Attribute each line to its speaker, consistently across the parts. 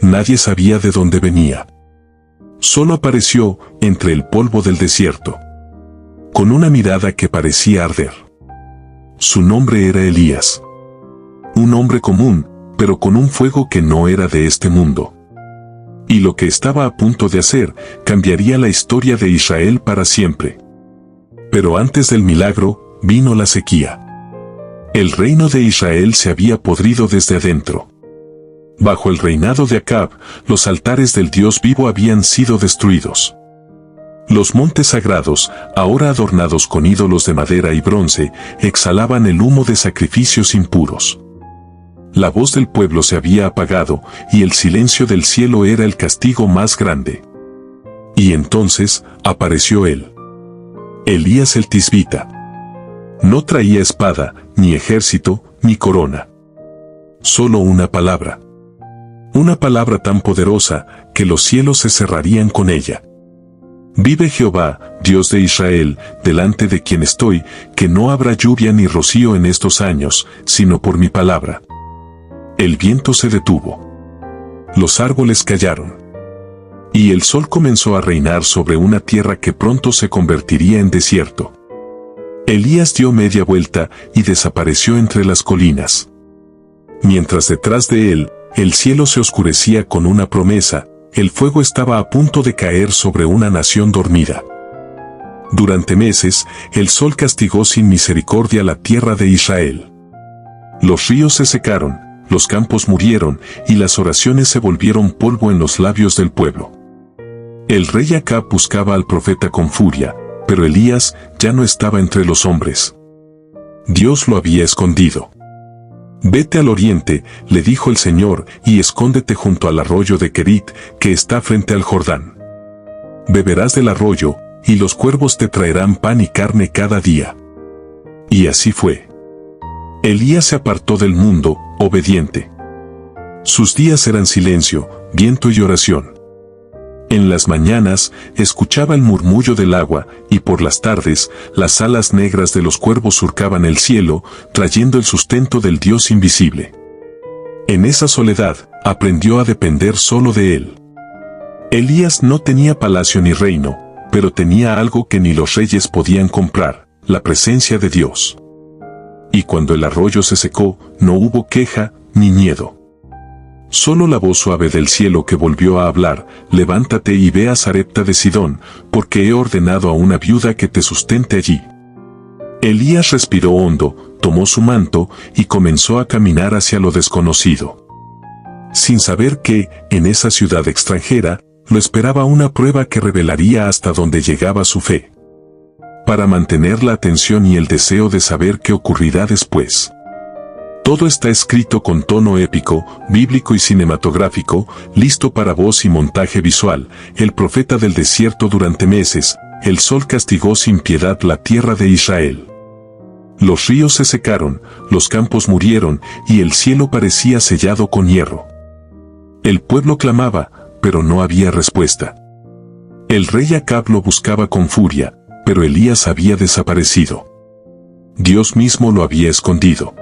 Speaker 1: Nadie sabía de dónde venía. Solo apareció entre el polvo del desierto, con una mirada que parecía arder. Su nombre era Elías. Un hombre común, pero con un fuego que no era de este mundo. Y lo que estaba a punto de hacer cambiaría la historia de Israel para siempre. Pero antes del milagro, vino la sequía. El reino de Israel se había podrido desde adentro. Bajo el reinado de Acab, los altares del Dios vivo habían sido destruidos. Los montes sagrados, ahora adornados con ídolos de madera y bronce, exhalaban el humo de sacrificios impuros. La voz del pueblo se había apagado, y el silencio del cielo era el castigo más grande. Y entonces, apareció él. Elías el Tisbita. No traía espada, ni ejército, ni corona. Solo una palabra. Una palabra tan poderosa, que los cielos se cerrarían con ella. Vive Jehová, Dios de Israel, delante de quien estoy, que no habrá lluvia ni rocío en estos años, sino por mi palabra. El viento se detuvo. Los árboles callaron. Y el sol comenzó a reinar sobre una tierra que pronto se convertiría en desierto. Elías dio media vuelta y desapareció entre las colinas. Mientras detrás de él, el cielo se oscurecía con una promesa, el fuego estaba a punto de caer sobre una nación dormida. Durante meses, el sol castigó sin misericordia la tierra de Israel. Los ríos se secaron, los campos murieron, y las oraciones se volvieron polvo en los labios del pueblo. El rey Acab buscaba al profeta con furia, pero Elías ya no estaba entre los hombres. Dios lo había escondido. Vete al oriente, le dijo el Señor, y escóndete junto al arroyo de Querit, que está frente al Jordán. Beberás del arroyo, y los cuervos te traerán pan y carne cada día. Y así fue. Elías se apartó del mundo, obediente. Sus días eran silencio, viento y oración. En las mañanas, escuchaba el murmullo del agua, y por las tardes, las alas negras de los cuervos surcaban el cielo, trayendo el sustento del Dios invisible. En esa soledad, aprendió a depender solo de él. Elías no tenía palacio ni reino, pero tenía algo que ni los reyes podían comprar, la presencia de Dios. Y cuando el arroyo se secó, no hubo queja, ni miedo. Solo la voz suave del cielo que volvió a hablar: levántate y ve a Sarepta de Sidón, porque he ordenado a una viuda que te sustente allí. Elías respiró hondo, tomó su manto, y comenzó a caminar hacia lo desconocido. Sin saber que, en esa ciudad extranjera, lo esperaba una prueba que revelaría hasta dónde llegaba su fe. Para mantener la atención y el deseo de saber qué ocurrirá después. Todo está escrito con tono épico, bíblico y cinematográfico, listo para voz y montaje visual. El profeta del desierto durante meses, el sol castigó sin piedad la tierra de Israel. Los ríos se secaron, los campos murieron, y el cielo parecía sellado con hierro. El pueblo clamaba, pero no había respuesta. El rey Acab lo buscaba con furia, pero Elías había desaparecido. Dios mismo lo había escondido.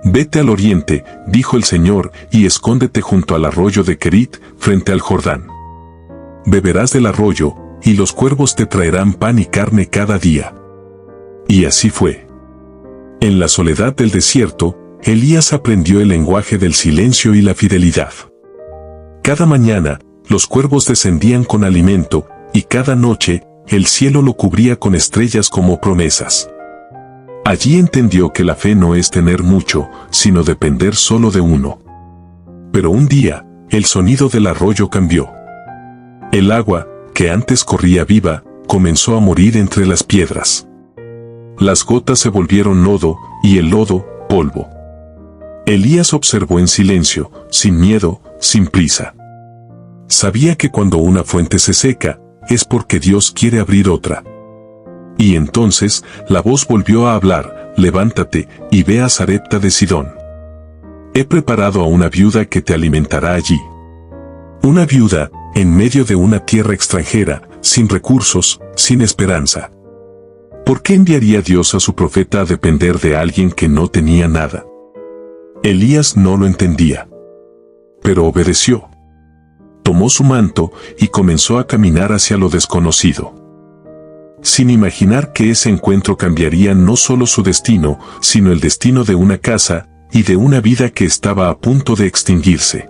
Speaker 1: Vete al oriente, dijo el Señor, y escóndete junto al arroyo de Querit, frente al Jordán. Beberás del arroyo, y los cuervos te traerán pan y carne cada día. Y así fue. En la soledad del desierto, Elías aprendió el lenguaje del silencio y la fidelidad. Cada mañana, los cuervos descendían con alimento, y cada noche, el cielo lo cubría con estrellas como promesas. Allí entendió que la fe no es tener mucho, sino depender solo de uno. Pero un día, el sonido del arroyo cambió. El agua, que antes corría viva, comenzó a morir entre las piedras. Las gotas se volvieron lodo, y el lodo, polvo. Elías observó en silencio, sin miedo, sin prisa. Sabía que cuando una fuente se seca, es porque Dios quiere abrir otra. Y entonces, la voz volvió a hablar: levántate, y ve a Sarepta de Sidón. He preparado a una viuda que te alimentará allí. Una viuda, en medio de una tierra extranjera, sin recursos, sin esperanza. ¿Por qué enviaría Dios a su profeta a depender de alguien que no tenía nada? Elías no lo entendía. Pero obedeció. tomó su manto y comenzó a caminar hacia lo desconocido, sin imaginar que ese encuentro cambiaría no solo su destino, sino el destino de una casa y de una vida que estaba a punto de extinguirse.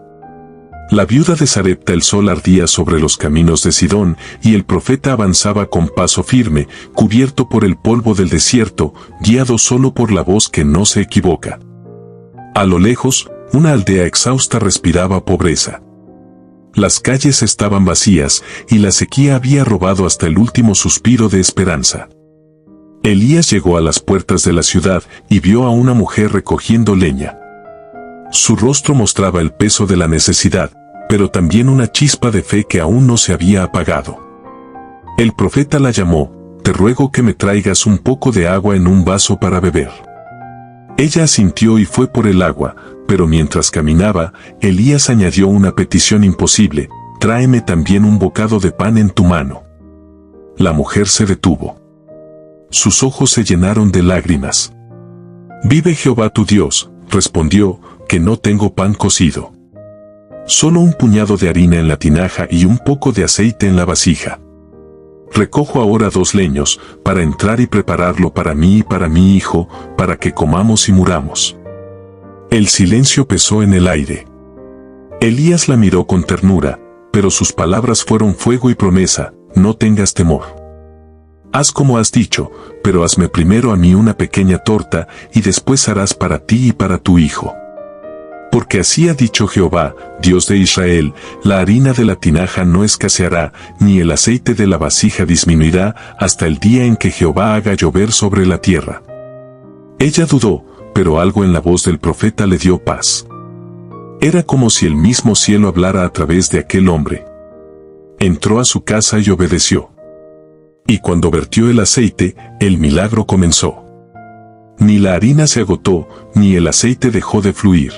Speaker 1: La viuda de Sarepta. El sol ardía sobre los caminos de Sidón y el profeta avanzaba con paso firme, cubierto por el polvo del desierto, guiado solo por la voz que no se equivoca. A lo lejos, una aldea exhausta respiraba pobreza. Las calles estaban vacías y la sequía había robado hasta el último suspiro de esperanza. Elías llegó a las puertas de la ciudad y vio a una mujer recogiendo leña. Su rostro mostraba el peso de la necesidad, pero también una chispa de fe que aún no se había apagado. El profeta la llamó: «Te ruego que me traigas un poco de agua en un vaso para beber». Ella asintió y fue por el agua, pero mientras caminaba, Elías añadió una petición imposible: «Tráeme también un bocado de pan en tu mano». La mujer se detuvo. Sus ojos se llenaron de lágrimas. «Vive Jehová tu Dios», respondió, «que no tengo pan cocido. Solo un puñado de harina en la tinaja y un poco de aceite en la vasija. Recojo ahora 2 leños, para entrar y prepararlo para mí y para mi hijo, para que comamos y muramos». El silencio pesó en el aire. Elías la miró con ternura, pero sus palabras fueron fuego y promesa: «No tengas temor. Haz como has dicho, pero hazme primero a mí una pequeña torta y después harás para ti y para tu hijo. Porque así ha dicho Jehová, Dios de Israel, la harina de la tinaja no escaseará, ni el aceite de la vasija disminuirá, hasta el día en que Jehová haga llover sobre la tierra». Ella dudó, pero algo en la voz del profeta le dio paz. Era como si el mismo cielo hablara a través de aquel hombre. Entró a su casa y obedeció. Y cuando vertió el aceite, el milagro comenzó. Ni la harina se agotó, ni el aceite dejó de fluir.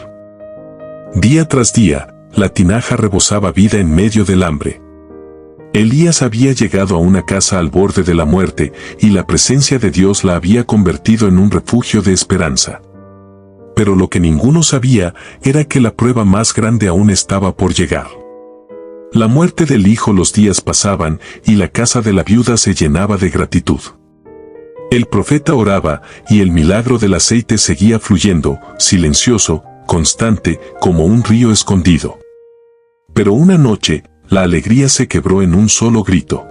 Speaker 1: Día tras día, la tinaja rebosaba vida en medio del hambre. Elías había llegado a una casa al borde de la muerte, y la presencia de Dios la había convertido en un refugio de esperanza. Pero lo que ninguno sabía era que la prueba más grande aún estaba por llegar. La muerte del hijo. Los días pasaban, y la casa de la viuda se llenaba de gratitud. El profeta oraba, y el milagro del aceite seguía fluyendo, silencioso, constante, como un río escondido. Pero una noche, la alegría se quebró en un solo grito.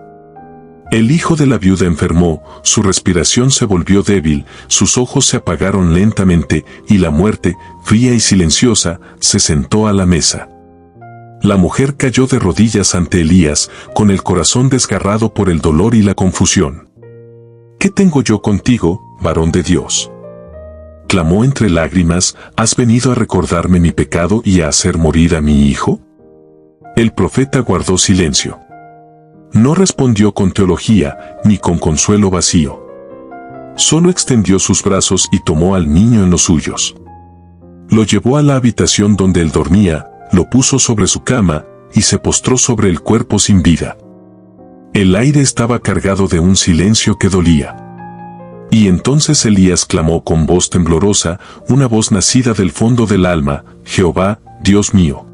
Speaker 1: El hijo de la viuda enfermó, su respiración se volvió débil, sus ojos se apagaron lentamente, y la muerte, fría y silenciosa, se sentó a la mesa. La mujer cayó de rodillas ante Elías, con el corazón desgarrado por el dolor y la confusión. «¿Qué tengo yo contigo, varón de Dios?», clamó entre lágrimas. «¿Has venido a recordarme mi pecado y a hacer morir a mi hijo?». El profeta guardó silencio. No respondió con teología, ni con consuelo vacío. Solo extendió sus brazos y tomó al niño en los suyos. Lo llevó a la habitación donde él dormía, lo puso sobre su cama, y se postró sobre el cuerpo sin vida. El aire estaba cargado de un silencio que dolía. Y entonces Elías clamó con voz temblorosa, una voz nacida del fondo del alma: «Jehová, Dios mío,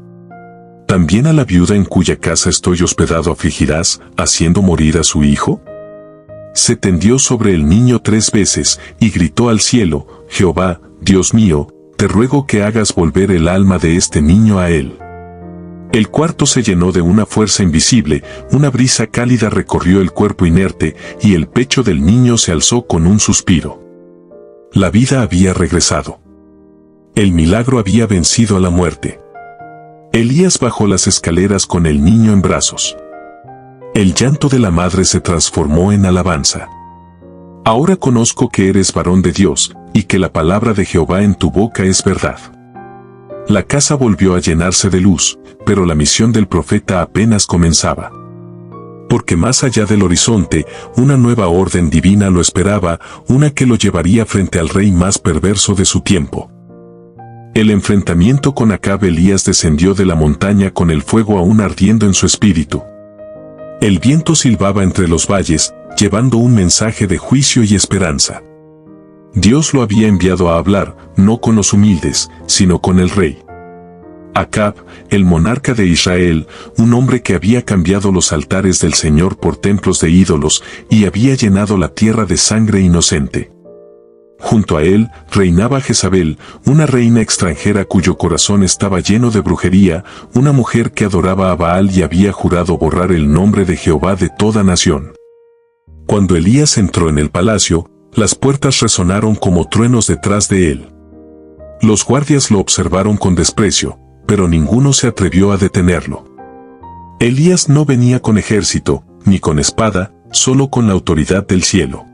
Speaker 1: ¿también a la viuda en cuya casa estoy hospedado afligirás, haciendo morir a su hijo?». Se tendió sobre el niño 3 veces, y gritó al cielo: «Jehová, Dios mío, te ruego que hagas volver el alma de este niño a él». El cuarto se llenó de una fuerza invisible, una brisa cálida recorrió el cuerpo inerte, y el pecho del niño se alzó con un suspiro. La vida había regresado. El milagro había vencido a la muerte. Elías bajó las escaleras con el niño en brazos. El llanto de la madre se transformó en alabanza. «Ahora conozco que eres varón de Dios, y que la palabra de Jehová en tu boca es verdad». La casa volvió a llenarse de luz, pero la misión del profeta apenas comenzaba. Porque más allá del horizonte, una nueva orden divina lo esperaba, una que lo llevaría frente al rey más perverso de su tiempo. El enfrentamiento con Acab. Elías descendió de la montaña con el fuego aún ardiendo en su espíritu. El viento silbaba entre los valles, llevando un mensaje de juicio y esperanza. Dios lo había enviado a hablar, no con los humildes, sino con el rey. Acab, el monarca de Israel, un hombre que había cambiado los altares del Señor por templos de ídolos y había llenado la tierra de sangre inocente. Junto a él reinaba Jezabel, una reina extranjera cuyo corazón estaba lleno de brujería, una mujer que adoraba a Baal y había jurado borrar el nombre de Jehová de toda nación. Cuando Elías entró en el palacio, las puertas resonaron como truenos detrás de él. Los guardias lo observaron con desprecio, pero ninguno se atrevió a detenerlo. Elías no venía con ejército, ni con espada, solo con la autoridad del cielo.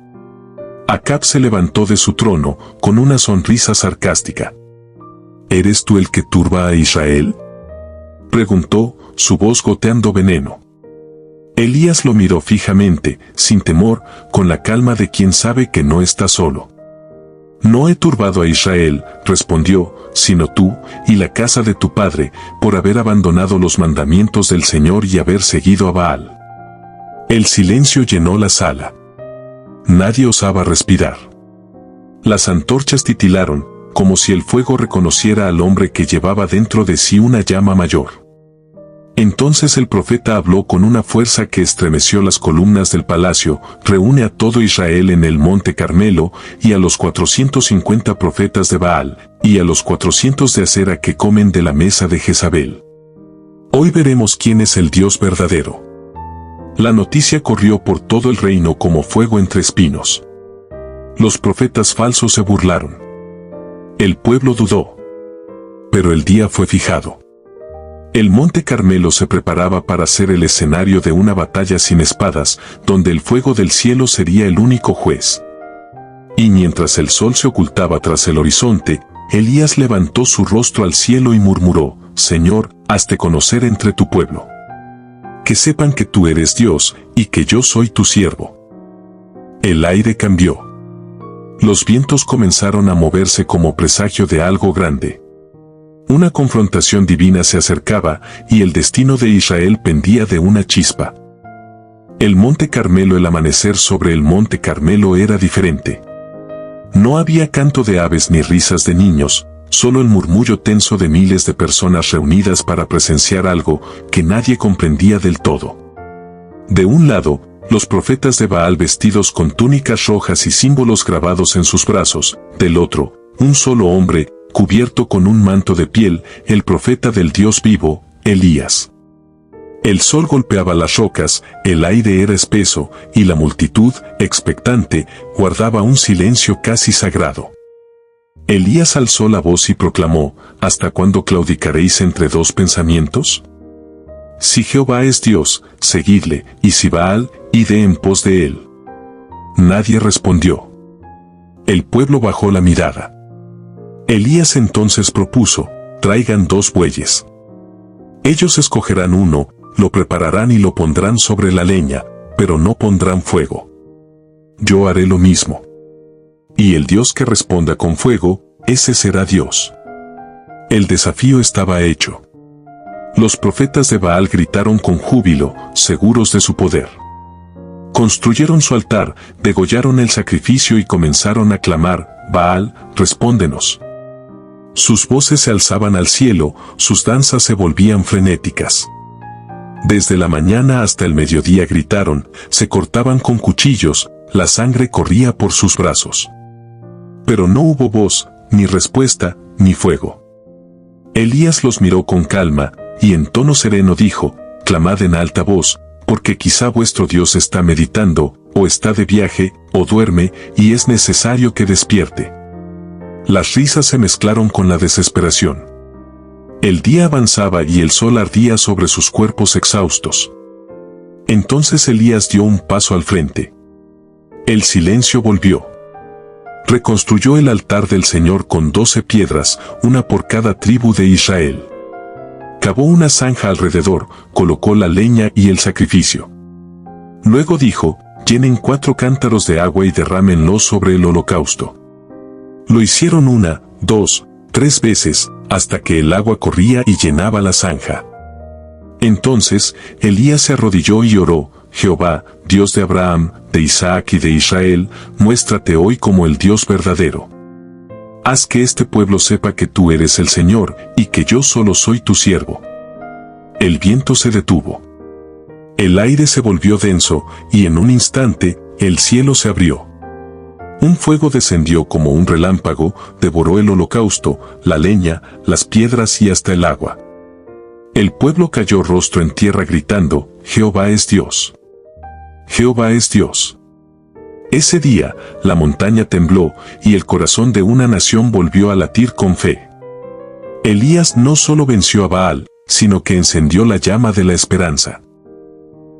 Speaker 1: Acab se levantó de su trono, con una sonrisa sarcástica. ¿Eres tú el que turba a Israel?, preguntó, su voz goteando veneno. Elías lo miró fijamente, sin temor, con la calma de quien sabe que no está solo. No he turbado a Israel, respondió, sino tú, y la casa de tu padre, por haber abandonado los mandamientos del Señor y haber seguido a Baal. El silencio llenó la sala. Nadie osaba respirar. Las antorchas titilaron, como si el fuego reconociera al hombre que llevaba dentro de sí una llama mayor. Entonces el profeta habló con una fuerza que estremeció las columnas del palacio: reúne a todo Israel en el monte Carmelo, y a los 450 profetas de Baal, y a los 400 de Acera que comen de la mesa de Jezabel. Hoy veremos quién es el Dios verdadero. La noticia corrió por todo el reino como fuego entre espinos. Los profetas falsos se burlaron. El pueblo dudó. Pero el día fue fijado. El monte Carmelo se preparaba para ser el escenario de una batalla sin espadas, donde el fuego del cielo sería el único juez. Y mientras el sol se ocultaba tras el horizonte, Elías levantó su rostro al cielo y murmuró: Señor, hazte conocer entre tu pueblo. Que sepan que tú eres Dios, y que yo soy tu siervo. El aire cambió. Los vientos comenzaron a moverse como presagio de algo grande. Una confrontación divina se acercaba, y el destino de Israel pendía de una chispa. El monte Carmelo, el amanecer sobre el monte Carmelo era diferente. No había canto de aves ni risas de niños, solo el murmullo tenso de miles de personas reunidas para presenciar algo que nadie comprendía del todo. De un lado, los profetas de Baal vestidos con túnicas rojas y símbolos grabados en sus brazos; del otro, un solo hombre, cubierto con un manto de piel, el profeta del Dios vivo, Elías. El sol golpeaba las rocas, el aire era espeso, y la multitud, expectante, guardaba un silencio casi sagrado. Elías alzó la voz y proclamó: ¿Hasta cuándo claudicaréis entre dos pensamientos? Si Jehová es Dios, seguidle, y si Baal, id en pos de él. Nadie respondió. El pueblo bajó la mirada. Elías entonces propuso: traigan 2 bueyes. Ellos escogerán uno, lo prepararán y lo pondrán sobre la leña, pero no pondrán fuego. Yo haré lo mismo. Y el Dios que responda con fuego, ese será Dios. El desafío estaba hecho. Los profetas de Baal gritaron con júbilo, seguros de su poder. Construyeron su altar, degollaron el sacrificio y comenzaron a clamar: Baal, respóndenos. Sus voces se alzaban al cielo, sus danzas se volvían frenéticas. Desde la mañana hasta el mediodía gritaron, se cortaban con cuchillos, la sangre corría por sus brazos. Pero no hubo voz, ni respuesta, ni fuego. Elías los miró con calma, y en tono sereno dijo: clamad en alta voz, porque quizá vuestro Dios está meditando, o está de viaje, o duerme, y es necesario que despierte. Las risas se mezclaron con la desesperación. El día avanzaba y el sol ardía sobre sus cuerpos exhaustos. Entonces Elías dio un paso al frente. El silencio volvió. Reconstruyó el altar del Señor con 12 piedras, una por cada tribu de Israel. Cavó una zanja alrededor, colocó la leña y el sacrificio. Luego dijo: llenen 4 cántaros de agua y derrámenlos sobre el holocausto. Lo hicieron 1, 2, 3 veces, hasta que el agua corría y llenaba la zanja. Entonces, Elías se arrodilló y oró: Jehová, Dios de Abraham, de Isaac y de Israel, muéstrate hoy como el Dios verdadero. Haz que este pueblo sepa que tú eres el Señor y que yo solo soy tu siervo. El viento se detuvo. El aire se volvió denso y en un instante el cielo se abrió. Un fuego descendió como un relámpago, devoró el holocausto, la leña, las piedras y hasta el agua. El pueblo cayó rostro en tierra gritando, Jehová es Dios. Jehová es Dios. Ese día, la montaña tembló y el corazón de una nación volvió a latir con fe. Elías no solo venció a Baal, sino que encendió la llama de la esperanza.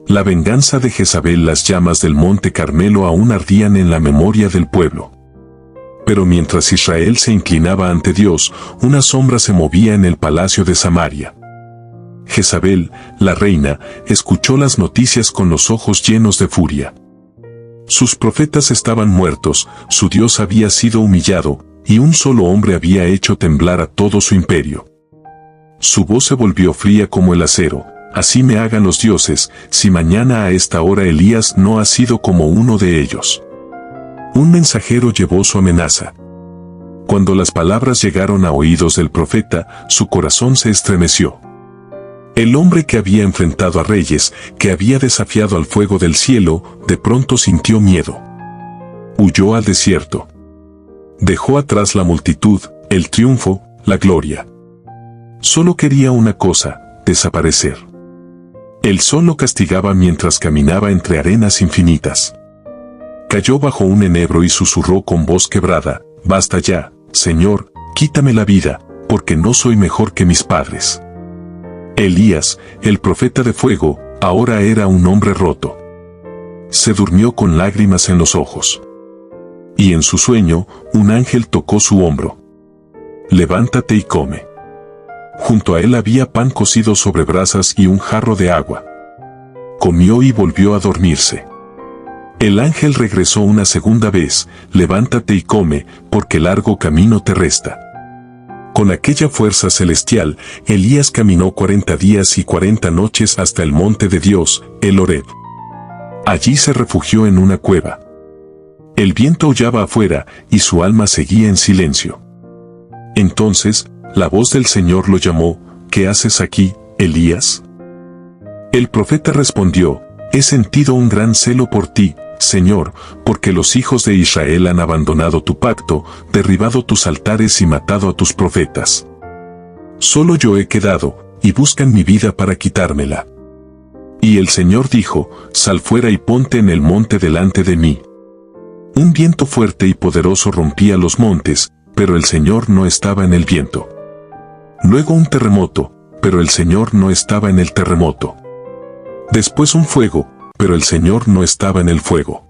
Speaker 1: La venganza de Jezabel, las llamas del monte Carmelo aún ardían en la memoria del pueblo. Pero mientras Israel se inclinaba ante Dios, una sombra se movía en el palacio de Samaria. Jezabel, la reina, escuchó las noticias con los ojos llenos de furia. Sus profetas estaban muertos, su Dios había sido humillado, y un solo hombre había hecho temblar a todo su imperio. Su voz se volvió fría como el acero. Así me hagan los dioses, si mañana a esta hora Elías no ha sido como uno de ellos. Un mensajero llevó su amenaza. Cuando las palabras llegaron a oídos del profeta, su corazón se estremeció. El hombre que había enfrentado a reyes, que había desafiado al fuego del cielo, de pronto sintió miedo. Huyó al desierto. Dejó atrás la multitud, el triunfo, la gloria. Solo quería una cosa, desaparecer. El sol lo castigaba mientras caminaba entre arenas infinitas. Cayó bajo un enebro y susurró con voz quebrada, «Basta ya, Señor, quítame la vida, porque no soy mejor que mis padres». Elías, el profeta de fuego, ahora era un hombre roto. Se durmió con lágrimas en los ojos. Y en su sueño, un ángel tocó su hombro. «Levántate y come». Junto a él había pan cocido sobre brasas y un jarro de agua. Comió y volvió a dormirse. El ángel regresó una segunda vez, «Levántate y come, porque largo camino te resta». Con aquella fuerza celestial, Elías caminó 40 días y 40 noches hasta el monte de Dios, el Horeb. Allí se refugió en una cueva. El viento aullaba afuera y su alma seguía en silencio. Entonces, la voz del Señor lo llamó, «¿Qué haces aquí, Elías?» El profeta respondió, «He sentido un gran celo por ti, Señor, porque los hijos de Israel han abandonado tu pacto, derribado tus altares y matado a tus profetas. Solo yo he quedado, y buscan mi vida para quitármela». Y el Señor dijo, «Sal fuera y ponte en el monte delante de mí». Un viento fuerte y poderoso rompía los montes, pero el Señor no estaba en el viento. Luego un terremoto, pero el Señor no estaba en el terremoto. Después un fuego, pero el Señor no estaba en el fuego.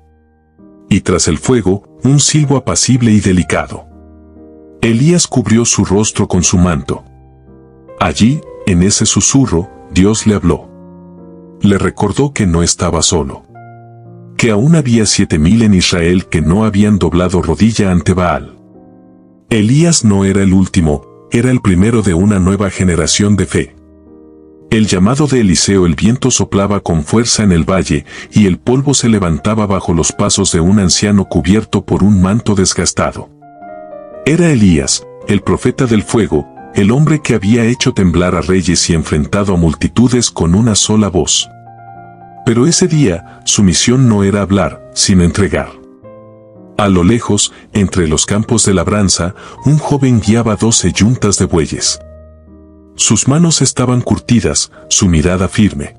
Speaker 1: Y tras el fuego, un silbo apacible y delicado. Elías cubrió su rostro con su manto. Allí, en ese susurro, Dios le habló. Le recordó que no estaba solo. Que aún había 7,000 en Israel que no habían doblado rodilla ante Baal. Elías no era el último, era el primero de una nueva generación de fe. El llamado de Eliseo, el viento soplaba con fuerza en el valle, y el polvo se levantaba bajo los pasos de un anciano cubierto por un manto desgastado. Era Elías, el profeta del fuego, el hombre que había hecho temblar a reyes y enfrentado a multitudes con una sola voz. Pero ese día, su misión no era hablar, sino entregar. A lo lejos, entre los campos de labranza, un joven guiaba 12 yuntas de bueyes. Sus manos estaban curtidas, su mirada firme.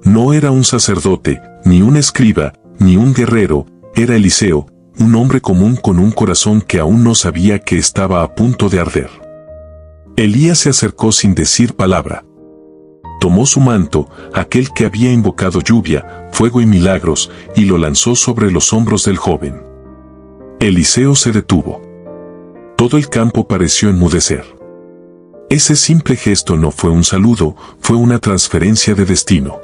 Speaker 1: No era un sacerdote, ni un escriba, ni un guerrero, era Eliseo, un hombre común con un corazón que aún no sabía que estaba a punto de arder. Elías se acercó sin decir palabra. Tomó su manto, aquel que había invocado lluvia, fuego y milagros, y lo lanzó sobre los hombros del joven. Eliseo se detuvo. Todo el campo pareció enmudecer. Ese simple gesto no fue un saludo, fue una transferencia de destino.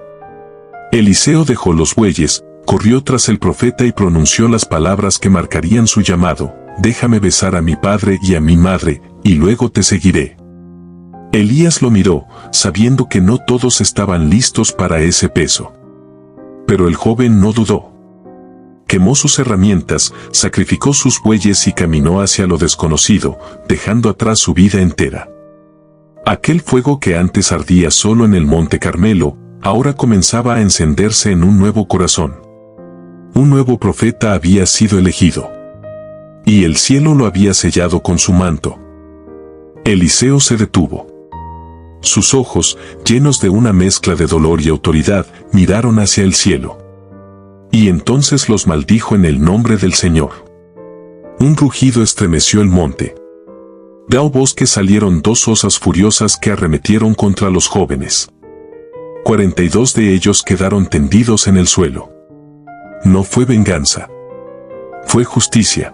Speaker 1: Eliseo dejó los bueyes, corrió tras el profeta y pronunció las palabras que marcarían su llamado: «Déjame besar a mi padre y a mi madre, y luego te seguiré». Elías lo miró, sabiendo que no todos estaban listos para ese peso. Pero el joven no dudó. quemó sus herramientas, sacrificó sus bueyes y caminó hacia lo desconocido, dejando atrás su vida entera. Aquel fuego que antes ardía solo en el Monte Carmelo, ahora comenzaba a encenderse en un nuevo corazón. Un nuevo profeta había sido elegido. Y el cielo lo había sellado con su manto. Eliseo se detuvo. Sus ojos, llenos de una mezcla de dolor y autoridad, miraron hacia el cielo. Y entonces los maldijo en el nombre del Señor. Un rugido estremeció el monte. Del bosque salieron dos osas furiosas que arremetieron contra los jóvenes. 42 de ellos quedaron tendidos en el suelo. No fue venganza. Fue justicia.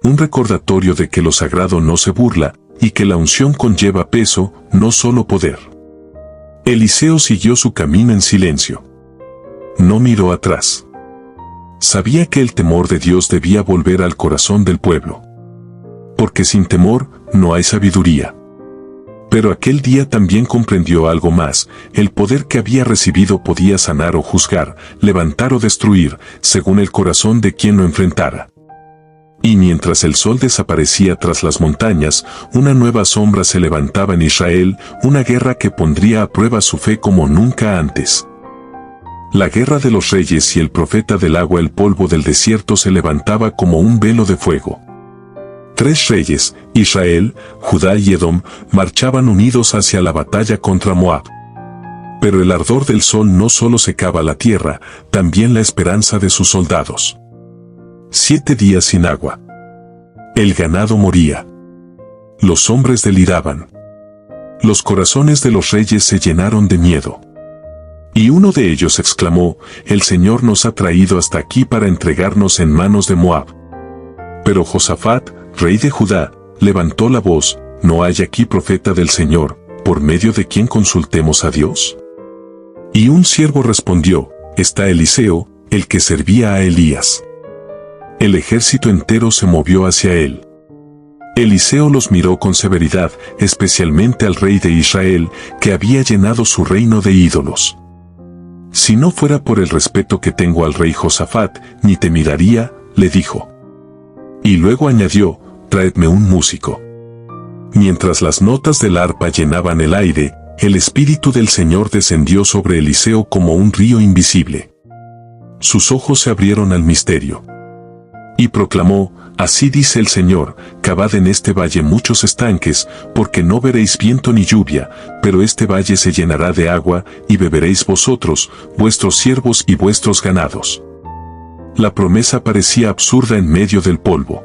Speaker 1: Un recordatorio de que lo sagrado no se burla, y que la unción conlleva peso, no solo poder. Eliseo siguió su camino en silencio. No miró atrás. Sabía que el temor de Dios debía volver al corazón del pueblo. Porque sin temor, no hay sabiduría. Pero aquel día también comprendió algo más: el poder que había recibido podía sanar o juzgar, levantar o destruir, según el corazón de quien lo enfrentara. Y mientras el sol desaparecía tras las montañas, una nueva sombra se levantaba en Israel, una guerra que pondría a prueba su fe como nunca antes. La guerra de los reyes y el profeta del agua. El polvo del desierto se levantaba como un velo de fuego. 3 reyes, Israel, Judá y Edom, marchaban unidos hacia la batalla contra Moab. Pero el ardor del sol no solo secaba la tierra, también la esperanza de sus soldados. 7 días sin agua. El ganado moría. Los hombres deliraban. Los corazones de los reyes se llenaron de miedo. Y uno de ellos exclamó: «El Señor nos ha traído hasta aquí para entregarnos en manos de Moab». Pero Josafat, rey de Judá, levantó la voz: «¿No hay aquí profeta del Señor, por medio de quien consultemos a Dios?». Y un siervo respondió: «Está Eliseo, el que servía a Elías». El ejército entero se movió hacia él. Eliseo los miró con severidad, especialmente al rey de Israel, que había llenado su reino de ídolos. «Si no fuera por el respeto que tengo al rey Josafat, ni te miraría», le dijo. Y luego añadió: «Traedme un músico». Mientras las notas del arpa llenaban el aire, el Espíritu del Señor descendió sobre Eliseo como un río invisible. Sus ojos se abrieron al misterio. Y proclamó: «Así dice el Señor, cavad en este valle muchos estanques, porque no veréis viento ni lluvia, pero este valle se llenará de agua, y beberéis vosotros, vuestros siervos y vuestros ganados». La promesa parecía absurda en medio del polvo.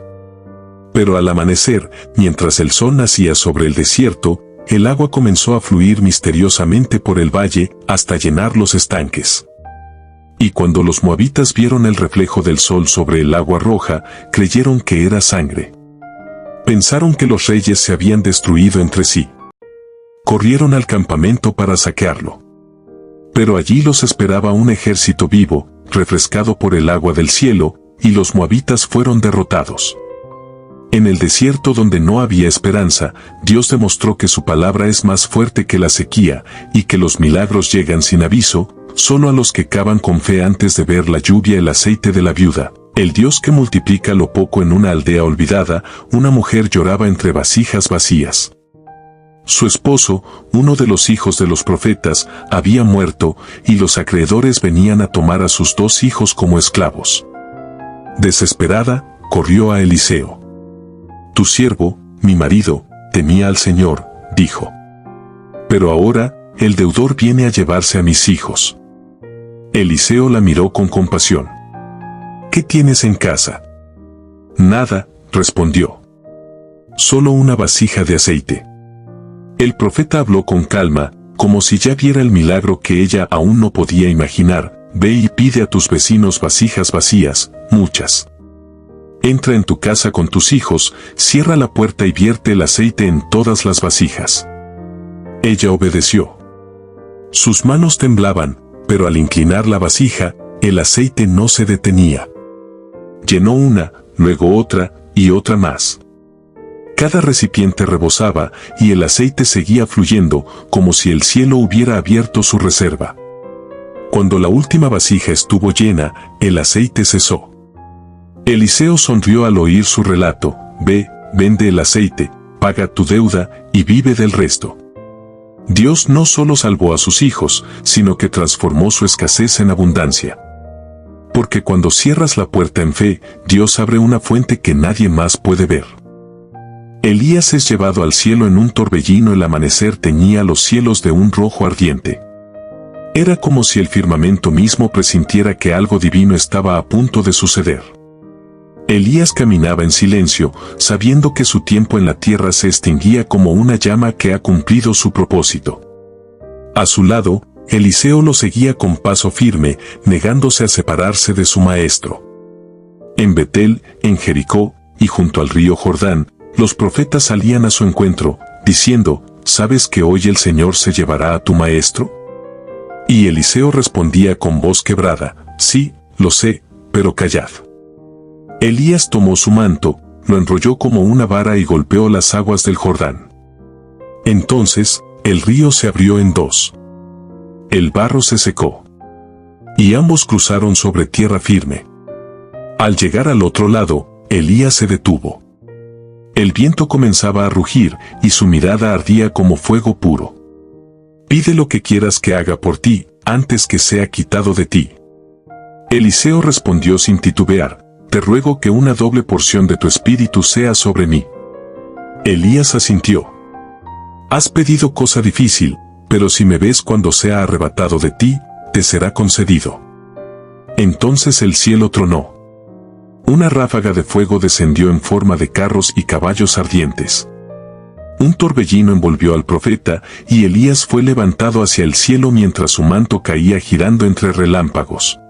Speaker 1: Pero al amanecer, mientras el sol nacía sobre el desierto, el agua comenzó a fluir misteriosamente por el valle, hasta llenar los estanques. Y cuando los moabitas vieron el reflejo del sol sobre el agua roja, creyeron que era sangre. Pensaron que los reyes se habían destruido entre sí. Corrieron al campamento para saquearlo. Pero allí los esperaba un ejército vivo, refrescado por el agua del cielo, y los moabitas fueron derrotados. En el desierto donde no había esperanza, Dios demostró que su palabra es más fuerte que la sequía, y que los milagros llegan sin aviso, solo a los que cavan con fe antes de ver la lluvia. El aceite de la viuda, el Dios que multiplica lo poco en una aldea olvidada. Una mujer lloraba entre vasijas vacías. Su esposo, uno de los hijos de los profetas, había muerto, y los acreedores venían a tomar a sus 2 hijos como esclavos. Desesperada, corrió a Eliseo. «Tu siervo, mi marido, temía al Señor», dijo. «Pero ahora, el deudor viene a llevarse a mis hijos». Eliseo la miró con compasión. «¿Qué tienes en casa?». «Nada», respondió. «Solo una vasija de aceite». El profeta habló con calma, como si ya viera el milagro que ella aún no podía imaginar. «Ve y pide a tus vecinos vasijas vacías, muchas. Entra en tu casa con tus hijos, cierra la puerta y vierte el aceite en todas las vasijas». Ella obedeció. Sus manos temblaban, pero al inclinar la vasija, el aceite no se detenía. Llenó una, luego otra, y otra más. Cada recipiente rebosaba, y el aceite seguía fluyendo, como si el cielo hubiera abierto su reserva. Cuando la última vasija estuvo llena, el aceite cesó. Eliseo sonrió al oír su relato: ve, vende el aceite, paga tu deuda y vive del resto. Dios no solo salvó a sus hijos, sino que transformó su escasez en abundancia. Porque cuando cierras la puerta en fe, Dios abre una fuente que nadie más puede ver. Elías es llevado al cielo en un torbellino. El amanecer teñía los cielos de un rojo ardiente. Era como si el firmamento mismo presintiera que algo divino estaba a punto de suceder. Elías caminaba en silencio, sabiendo que su tiempo en la tierra se extinguía como una llama que ha cumplido su propósito. A su lado, Eliseo lo seguía con paso firme, negándose a separarse de su maestro. En Betel, en Jericó, y junto al río Jordán, los profetas salían a su encuentro, diciendo: ¿sabes que hoy el Señor se llevará a tu maestro? Y Eliseo respondía con voz quebrada: sí, lo sé, pero callad. Elías tomó su manto, lo enrolló como una vara y golpeó las aguas del Jordán. Entonces, el río se abrió en dos. El barro se secó. Y ambos cruzaron sobre tierra firme. Al llegar al otro lado, Elías se detuvo. El viento comenzaba a rugir y su mirada ardía como fuego puro. Pide lo que quieras que haga por ti, antes que sea quitado de ti. Eliseo respondió sin titubear: te ruego que una doble porción de tu espíritu sea sobre mí. Elías asintió. Has pedido cosa difícil, pero si me ves cuando sea arrebatado de ti, te será concedido. Entonces el cielo tronó. Una ráfaga de fuego descendió en forma de carros y caballos ardientes. Un torbellino envolvió al profeta, y Elías fue levantado hacia el cielo mientras su manto caía girando entre relámpagos.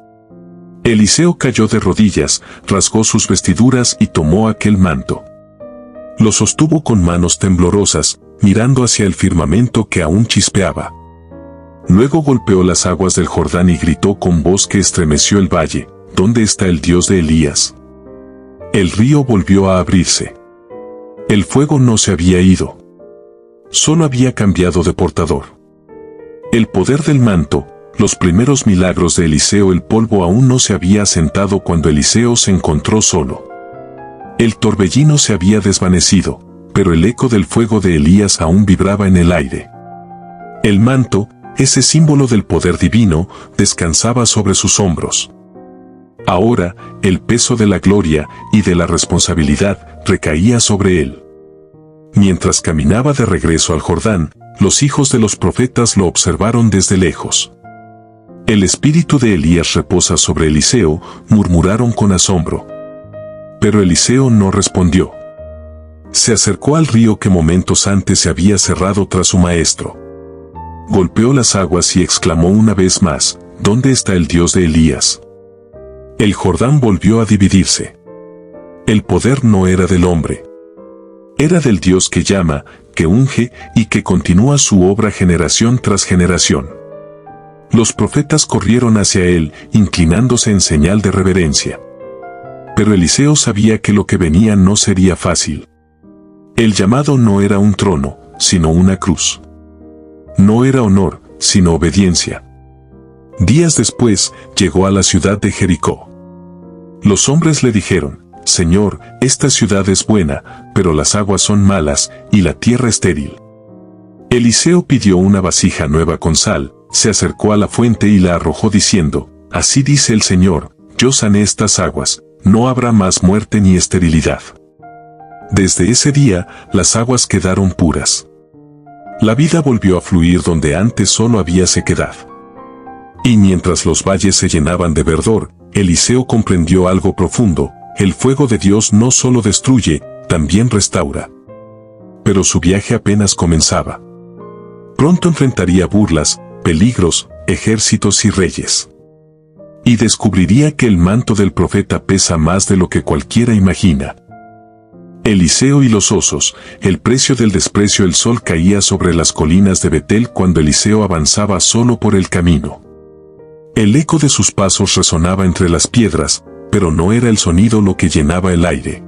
Speaker 1: Eliseo cayó de rodillas, rasgó sus vestiduras y tomó aquel manto. Lo sostuvo con manos temblorosas, mirando hacia el firmamento que aún chispeaba. Luego golpeó las aguas del Jordán y gritó con voz que estremeció el valle: ¿dónde está el Dios de Elías? El río volvió a abrirse. El fuego no se había ido. Solo había cambiado de portador. El poder del manto, los primeros milagros de Eliseo. El polvo aún no se había asentado cuando Eliseo se encontró solo. El torbellino se había desvanecido, pero el eco del fuego de Elías aún vibraba en el aire. El manto, ese símbolo del poder divino, descansaba sobre sus hombros. Ahora, el peso de la gloria y de la responsabilidad recaía sobre él. Mientras caminaba de regreso al Jordán, los hijos de los profetas lo observaron desde lejos. El espíritu de Elías reposa sobre Eliseo, murmuraron con asombro. Pero Eliseo no respondió. Se acercó al río que momentos antes se había cerrado tras su maestro. Golpeó las aguas y exclamó una vez más: ¿dónde está el Dios de Elías? El Jordán volvió a dividirse. El poder no era del hombre. Era del Dios que llama, que unge y que continúa su obra generación tras generación. Los profetas corrieron hacia él, inclinándose en señal de reverencia. Pero Eliseo sabía que lo que venía no sería fácil. El llamado no era un trono, sino una cruz. No era honor, sino obediencia. Días después, llegó a la ciudad de Jericó. Los hombres le dijeron: Señor, esta ciudad es buena, pero las aguas son malas, y la tierra estéril. Eliseo pidió una vasija nueva con sal, se acercó a la fuente y la arrojó diciendo: Así dice el Señor, yo sané estas aguas, no habrá más muerte ni esterilidad. Desde ese día, las aguas quedaron puras. La vida volvió a fluir donde antes solo había sequedad. Y mientras los valles se llenaban de verdor, Eliseo comprendió algo profundo: el fuego de Dios no solo destruye, también restaura. Pero su viaje apenas comenzaba. Pronto enfrentaría burlas, peligros, ejércitos y reyes. Y descubriría que el manto del profeta pesa más de lo que cualquiera imagina. Eliseo y los osos, el precio del desprecio. El sol caía sobre las colinas de Betel cuando Eliseo avanzaba solo por el camino. El eco de sus pasos resonaba entre las piedras, pero no era el sonido lo que llenaba el aire.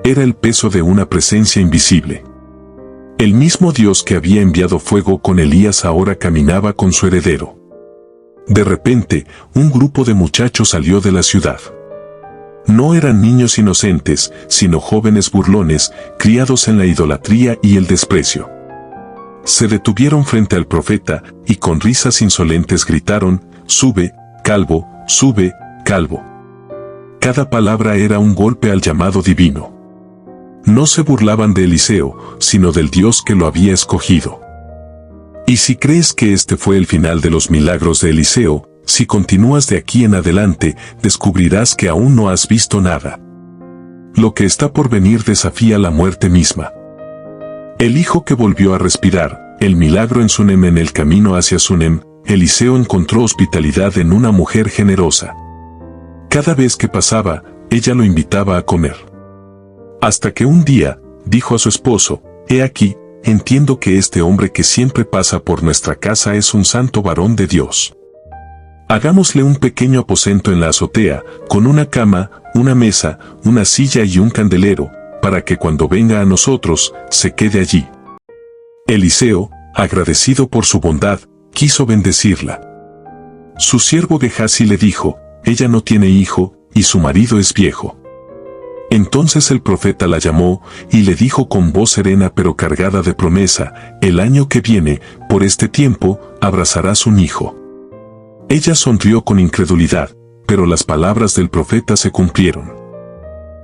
Speaker 1: Era el peso de una presencia invisible. El mismo Dios que había enviado fuego con Elías ahora caminaba con su heredero. De repente, un grupo de muchachos salió de la ciudad. No eran niños inocentes, sino jóvenes burlones, criados en la idolatría y el desprecio. Se detuvieron frente al profeta, y con risas insolentes gritaron: «Sube, calvo, sube, calvo». Cada palabra era un golpe al llamado divino. No se burlaban de Eliseo, sino del Dios que lo había escogido. Y si crees que este fue el final de los milagros de Eliseo, si continúas de aquí en adelante, descubrirás que aún no has visto nada. Lo que está por venir desafía la muerte misma. El hijo que volvió a respirar, el milagro en Sunem. En el camino hacia Sunem, Eliseo encontró hospitalidad en una mujer generosa. Cada vez que pasaba, ella lo invitaba a comer. Hasta que un día, dijo a su esposo: «He aquí, entiendo que este hombre que siempre pasa por nuestra casa es un santo varón de Dios. Hagámosle un pequeño aposento en la azotea, con una cama, una mesa, una silla y un candelero, para que cuando venga a nosotros, se quede allí». Eliseo, agradecido por su bondad, quiso bendecirla. Su siervo Gehazi le dijo: «Ella no tiene hijo, y su marido es viejo». Entonces el profeta la llamó, y le dijo con voz serena pero cargada de promesa: «El año que viene, por este tiempo, abrazarás un hijo». Ella sonrió con incredulidad, pero las palabras del profeta se cumplieron.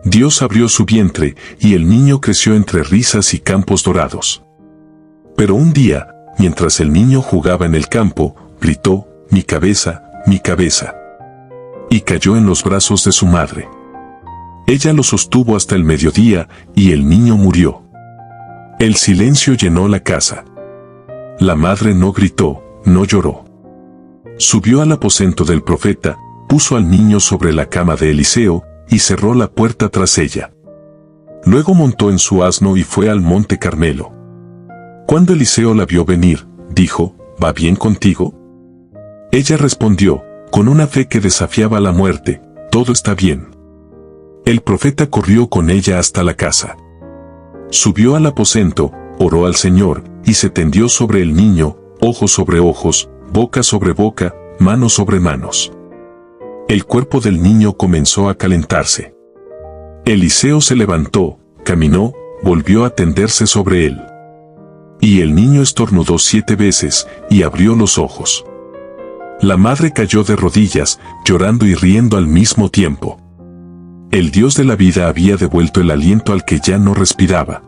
Speaker 1: Dios abrió su vientre, y el niño creció entre risas y campos dorados. Pero un día, mientras el niño jugaba en el campo, gritó: «Mi cabeza, mi cabeza», y cayó en los brazos de su madre. Ella lo sostuvo hasta el mediodía, y el niño murió. El silencio llenó la casa. La madre no gritó, no lloró. Subió al aposento del profeta, puso al niño sobre la cama de Eliseo, y cerró la puerta tras ella. Luego montó en su asno y fue al monte Carmelo. Cuando Eliseo la vio venir, dijo: «¿Va bien contigo?». Ella respondió, con una fe que desafiaba la muerte: «Todo está bien». El profeta corrió con ella hasta la casa. Subió al aposento, oró al Señor, y se tendió sobre el niño, ojos sobre ojos, boca sobre boca, manos sobre manos. El cuerpo del niño comenzó a calentarse. Eliseo se levantó, caminó, volvió a tenderse sobre él. Y el niño estornudó 7 veces, y abrió los ojos. La madre cayó de rodillas, llorando y riendo al mismo tiempo. El Dios de la vida había devuelto el aliento al que ya no respiraba.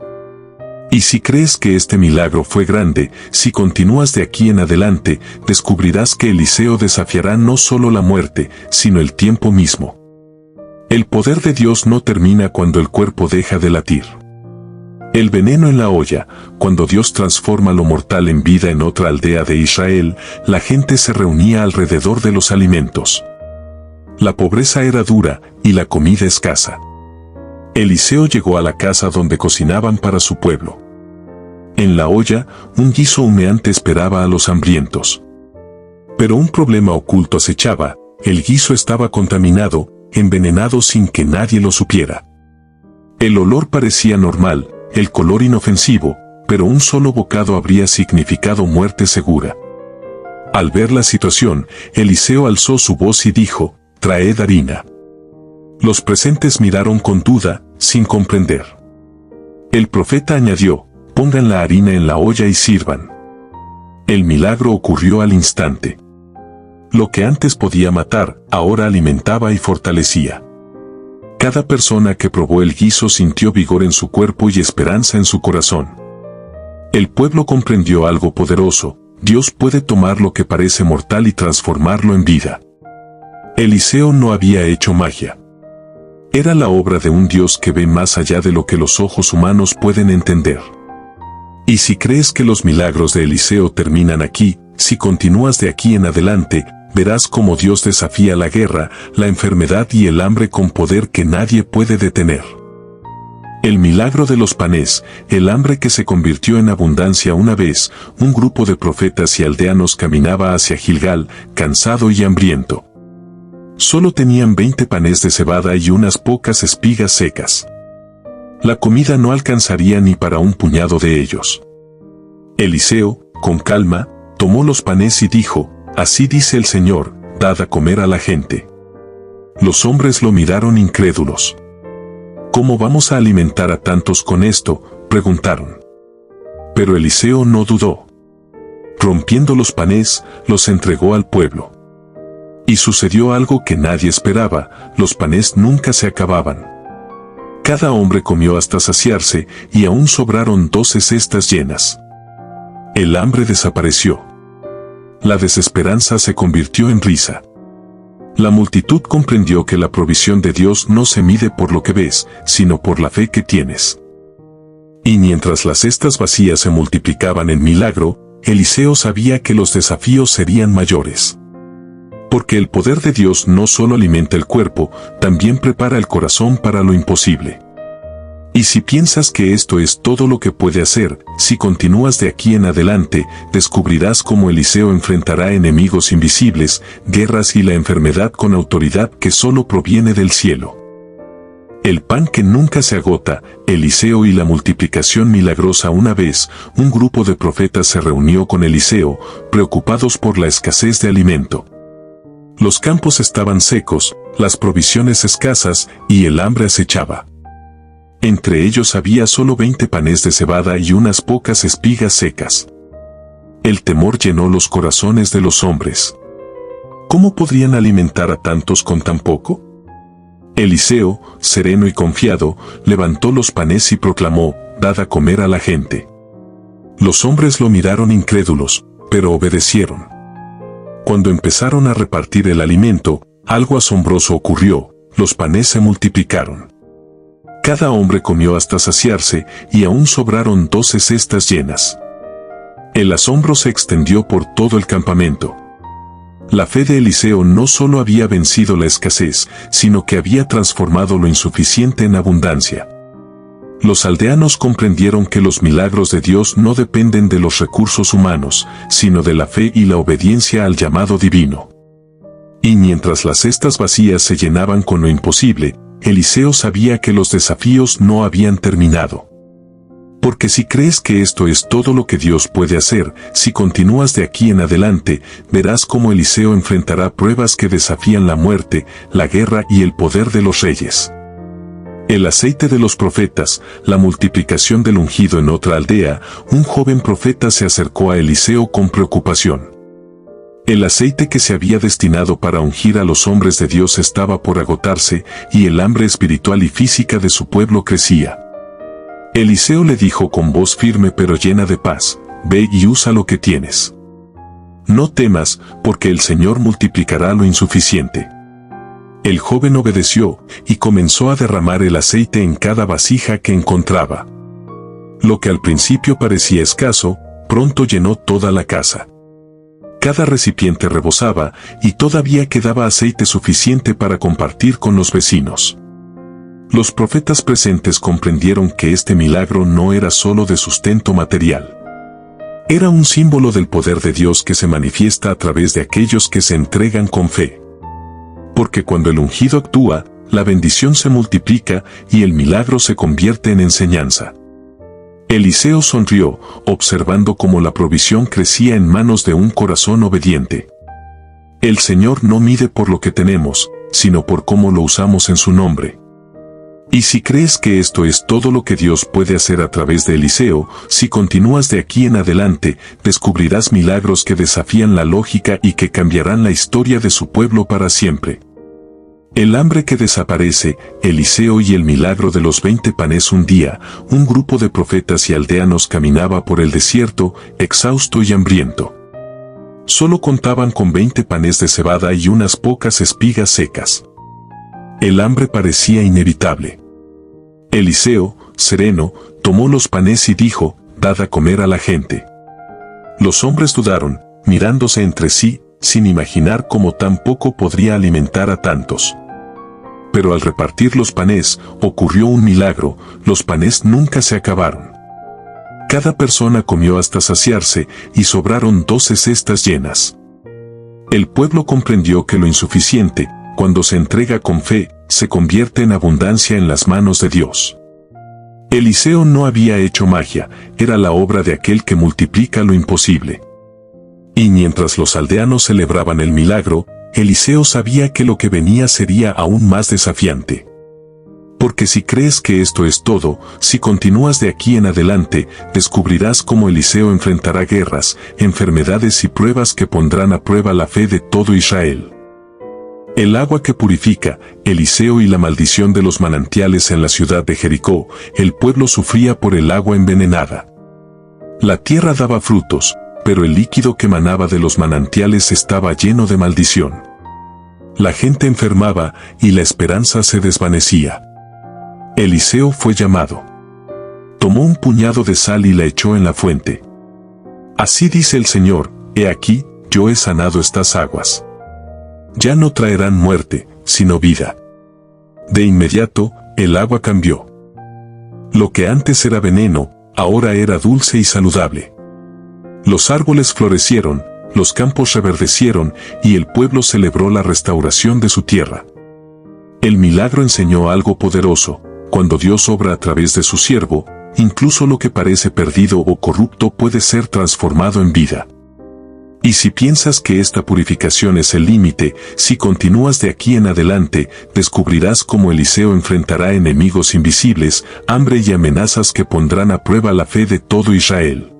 Speaker 1: Y si crees que este milagro fue grande, si continúas de aquí en adelante, descubrirás que Eliseo desafiará no solo la muerte, sino el tiempo mismo. El poder de Dios no termina cuando el cuerpo deja de latir. El veneno en la olla: cuando Dios transforma lo mortal en vida en otra aldea de Israel, la gente se reunía alrededor de los alimentos. La pobreza era dura, y la comida escasa. Eliseo llegó a la casa donde cocinaban para su pueblo. En la olla, un guiso humeante esperaba a los hambrientos. Pero un problema oculto acechaba: el guiso estaba contaminado, envenenado sin que nadie lo supiera. El olor parecía normal, el color inofensivo, pero un solo bocado habría significado muerte segura. Al ver la situación, Eliseo alzó su voz y dijo: «Traed harina». Los presentes miraron con duda, sin comprender. El profeta añadió: «Pongan la harina en la olla y sirvan». El milagro ocurrió al instante. Lo que antes podía matar, ahora alimentaba y fortalecía. Cada persona que probó el guiso sintió vigor en su cuerpo y esperanza en su corazón. El pueblo comprendió algo poderoso: Dios puede tomar lo que parece mortal y transformarlo en vida. Eliseo no había hecho magia. Era la obra de un Dios que ve más allá de lo que los ojos humanos pueden entender. Y si crees que los milagros de Eliseo terminan aquí, si continúas de aquí en adelante, verás cómo Dios desafía la guerra, la enfermedad y el hambre con poder que nadie puede detener. El milagro de los panes, el hambre que se convirtió en abundancia. Una vez, un grupo de profetas y aldeanos caminaba hacia Gilgal, cansado y hambriento. Solo tenían 20 panes de cebada y unas pocas espigas secas. La comida no alcanzaría ni para un puñado de ellos. Eliseo, con calma, tomó los panes y dijo: Así dice el Señor, dad a comer a la gente. Los hombres lo miraron incrédulos. ¿Cómo vamos a alimentar a tantos con esto?, preguntaron. Pero Eliseo no dudó. Rompiendo los panes, los entregó al pueblo. Y sucedió algo que nadie esperaba, los panes nunca se acababan. Cada hombre comió hasta saciarse, y aún sobraron 12 cestas llenas. El hambre desapareció. La desesperanza se convirtió en risa. La multitud comprendió que la provisión de Dios no se mide por lo que ves, sino por la fe que tienes. Y mientras las cestas vacías se multiplicaban en milagro, Eliseo sabía que los desafíos serían mayores. Porque el poder de Dios no solo alimenta el cuerpo, también prepara el corazón para lo imposible. Y si piensas que esto es todo lo que puede hacer, si continúas de aquí en adelante, descubrirás cómo Eliseo enfrentará enemigos invisibles, guerras y la enfermedad con autoridad que solo proviene del cielo. El pan que nunca se agota, Eliseo y la multiplicación milagrosa. Una vez, un grupo de profetas se reunió con Eliseo, preocupados por la escasez de alimento. Los campos estaban secos, las provisiones escasas, y el hambre acechaba. Entre ellos había solo 20 panes de cebada y unas pocas espigas secas. El temor llenó los corazones de los hombres. ¿Cómo podrían alimentar a tantos con tan poco? Eliseo, sereno y confiado, levantó los panes y proclamó, dad a comer a la gente. Los hombres lo miraron incrédulos, pero obedecieron. Cuando empezaron a repartir el alimento, algo asombroso ocurrió, los panes se multiplicaron. Cada hombre comió hasta saciarse, y aún sobraron 12 cestas llenas. El asombro se extendió por todo el campamento. La fe de Eliseo no solo había vencido la escasez, sino que había transformado lo insuficiente en abundancia. Los aldeanos comprendieron que los milagros de Dios no dependen de los recursos humanos, sino de la fe y la obediencia al llamado divino. Y mientras las cestas vacías se llenaban con lo imposible, Eliseo sabía que los desafíos no habían terminado. Porque si crees que esto es todo lo que Dios puede hacer, si continúas de aquí en adelante, verás cómo Eliseo enfrentará pruebas que desafían la muerte, la guerra y el poder de los reyes. El aceite de los profetas, la multiplicación del ungido. En otra aldea, un joven profeta se acercó a Eliseo con preocupación. El aceite que se había destinado para ungir a los hombres de Dios estaba por agotarse, y el hambre espiritual y física de su pueblo crecía. Eliseo le dijo con voz firme pero llena de paz, ve y usa lo que tienes. No temas, porque el Señor multiplicará lo insuficiente. El joven obedeció, y comenzó a derramar el aceite en cada vasija que encontraba. Lo que al principio parecía escaso, pronto llenó toda la casa. Cada recipiente rebosaba, y todavía quedaba aceite suficiente para compartir con los vecinos. Los profetas presentes comprendieron que este milagro no era solo de sustento material. Era un símbolo del poder de Dios que se manifiesta a través de aquellos que se entregan con fe. Porque cuando el ungido actúa, la bendición se multiplica y el milagro se convierte en enseñanza. Eliseo sonrió, observando cómo la provisión crecía en manos de un corazón obediente. El Señor no mide por lo que tenemos, sino por cómo lo usamos en su nombre. Y si crees que esto es todo lo que Dios puede hacer a través de Eliseo, si continúas de aquí en adelante, descubrirás milagros que desafían la lógica y que cambiarán la historia de su pueblo para siempre. El hambre que desaparece, Eliseo y el milagro de los 20 panes. Un día, un grupo de profetas y aldeanos caminaba por el desierto, exhausto y hambriento. Solo contaban con 20 panes de cebada y unas pocas espigas secas. El hambre parecía inevitable. Eliseo, sereno, tomó los panes y dijo, dad a comer a la gente. Los hombres dudaron, mirándose entre sí, sin imaginar cómo tan poco podría alimentar a tantos. Pero al repartir los panes, ocurrió un milagro, los panes nunca se acabaron. Cada persona comió hasta saciarse, y sobraron 12 cestas llenas. El pueblo comprendió que lo insuficiente, cuando se entrega con fe, se convierte en abundancia en las manos de Dios. Eliseo no había hecho magia, era la obra de aquel que multiplica lo imposible. Y mientras los aldeanos celebraban el milagro, Eliseo sabía que lo que venía sería aún más desafiante. Porque si crees que esto es todo, si continúas de aquí en adelante, descubrirás cómo Eliseo enfrentará guerras, enfermedades y pruebas que pondrán a prueba la fe de todo Israel. El agua que purifica, Eliseo y la maldición de los manantiales en la ciudad de Jericó, el pueblo sufría por el agua envenenada. La tierra daba frutos, pero el líquido que manaba de los manantiales estaba lleno de maldición. La gente enfermaba y la esperanza se desvanecía. Eliseo fue llamado. Tomó un puñado de sal y la echó en la fuente. Así dice el Señor, he aquí, yo he sanado estas aguas. Ya no traerán muerte, sino vida. De inmediato, el agua cambió. Lo que antes era veneno, ahora era dulce y saludable. Los árboles florecieron, los campos reverdecieron y el pueblo celebró la restauración de su tierra. El milagro enseñó algo poderoso: cuando Dios obra a través de su siervo, incluso lo que parece perdido o corrupto puede ser transformado en vida. Y si piensas que esta purificación es el límite, si continúas de aquí en adelante, descubrirás cómo Eliseo enfrentará enemigos invisibles, hambre y amenazas que pondrán a prueba la fe de todo Israel.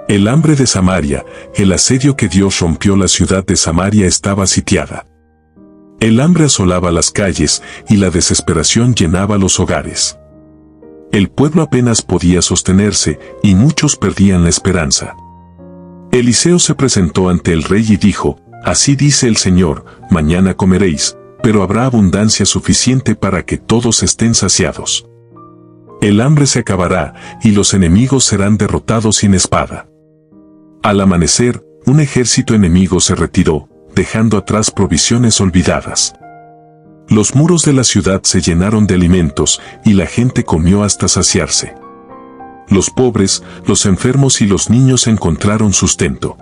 Speaker 1: El hambre de Samaria, el asedio que Dios rompió. La ciudad de Samaria estaba sitiada. El hambre asolaba las calles y la desesperación llenaba los hogares. El pueblo apenas podía sostenerse y muchos perdían la esperanza. Eliseo se presentó ante el rey y dijo: así dice el Señor, mañana comeréis, pero habrá abundancia suficiente para que todos estén saciados. El hambre se acabará y los enemigos serán derrotados sin espada. Al amanecer, un ejército enemigo se retiró, dejando atrás provisiones olvidadas. Los muros de la ciudad se llenaron de alimentos y la gente comió hasta saciarse. Los pobres, los enfermos y los niños encontraron sustento.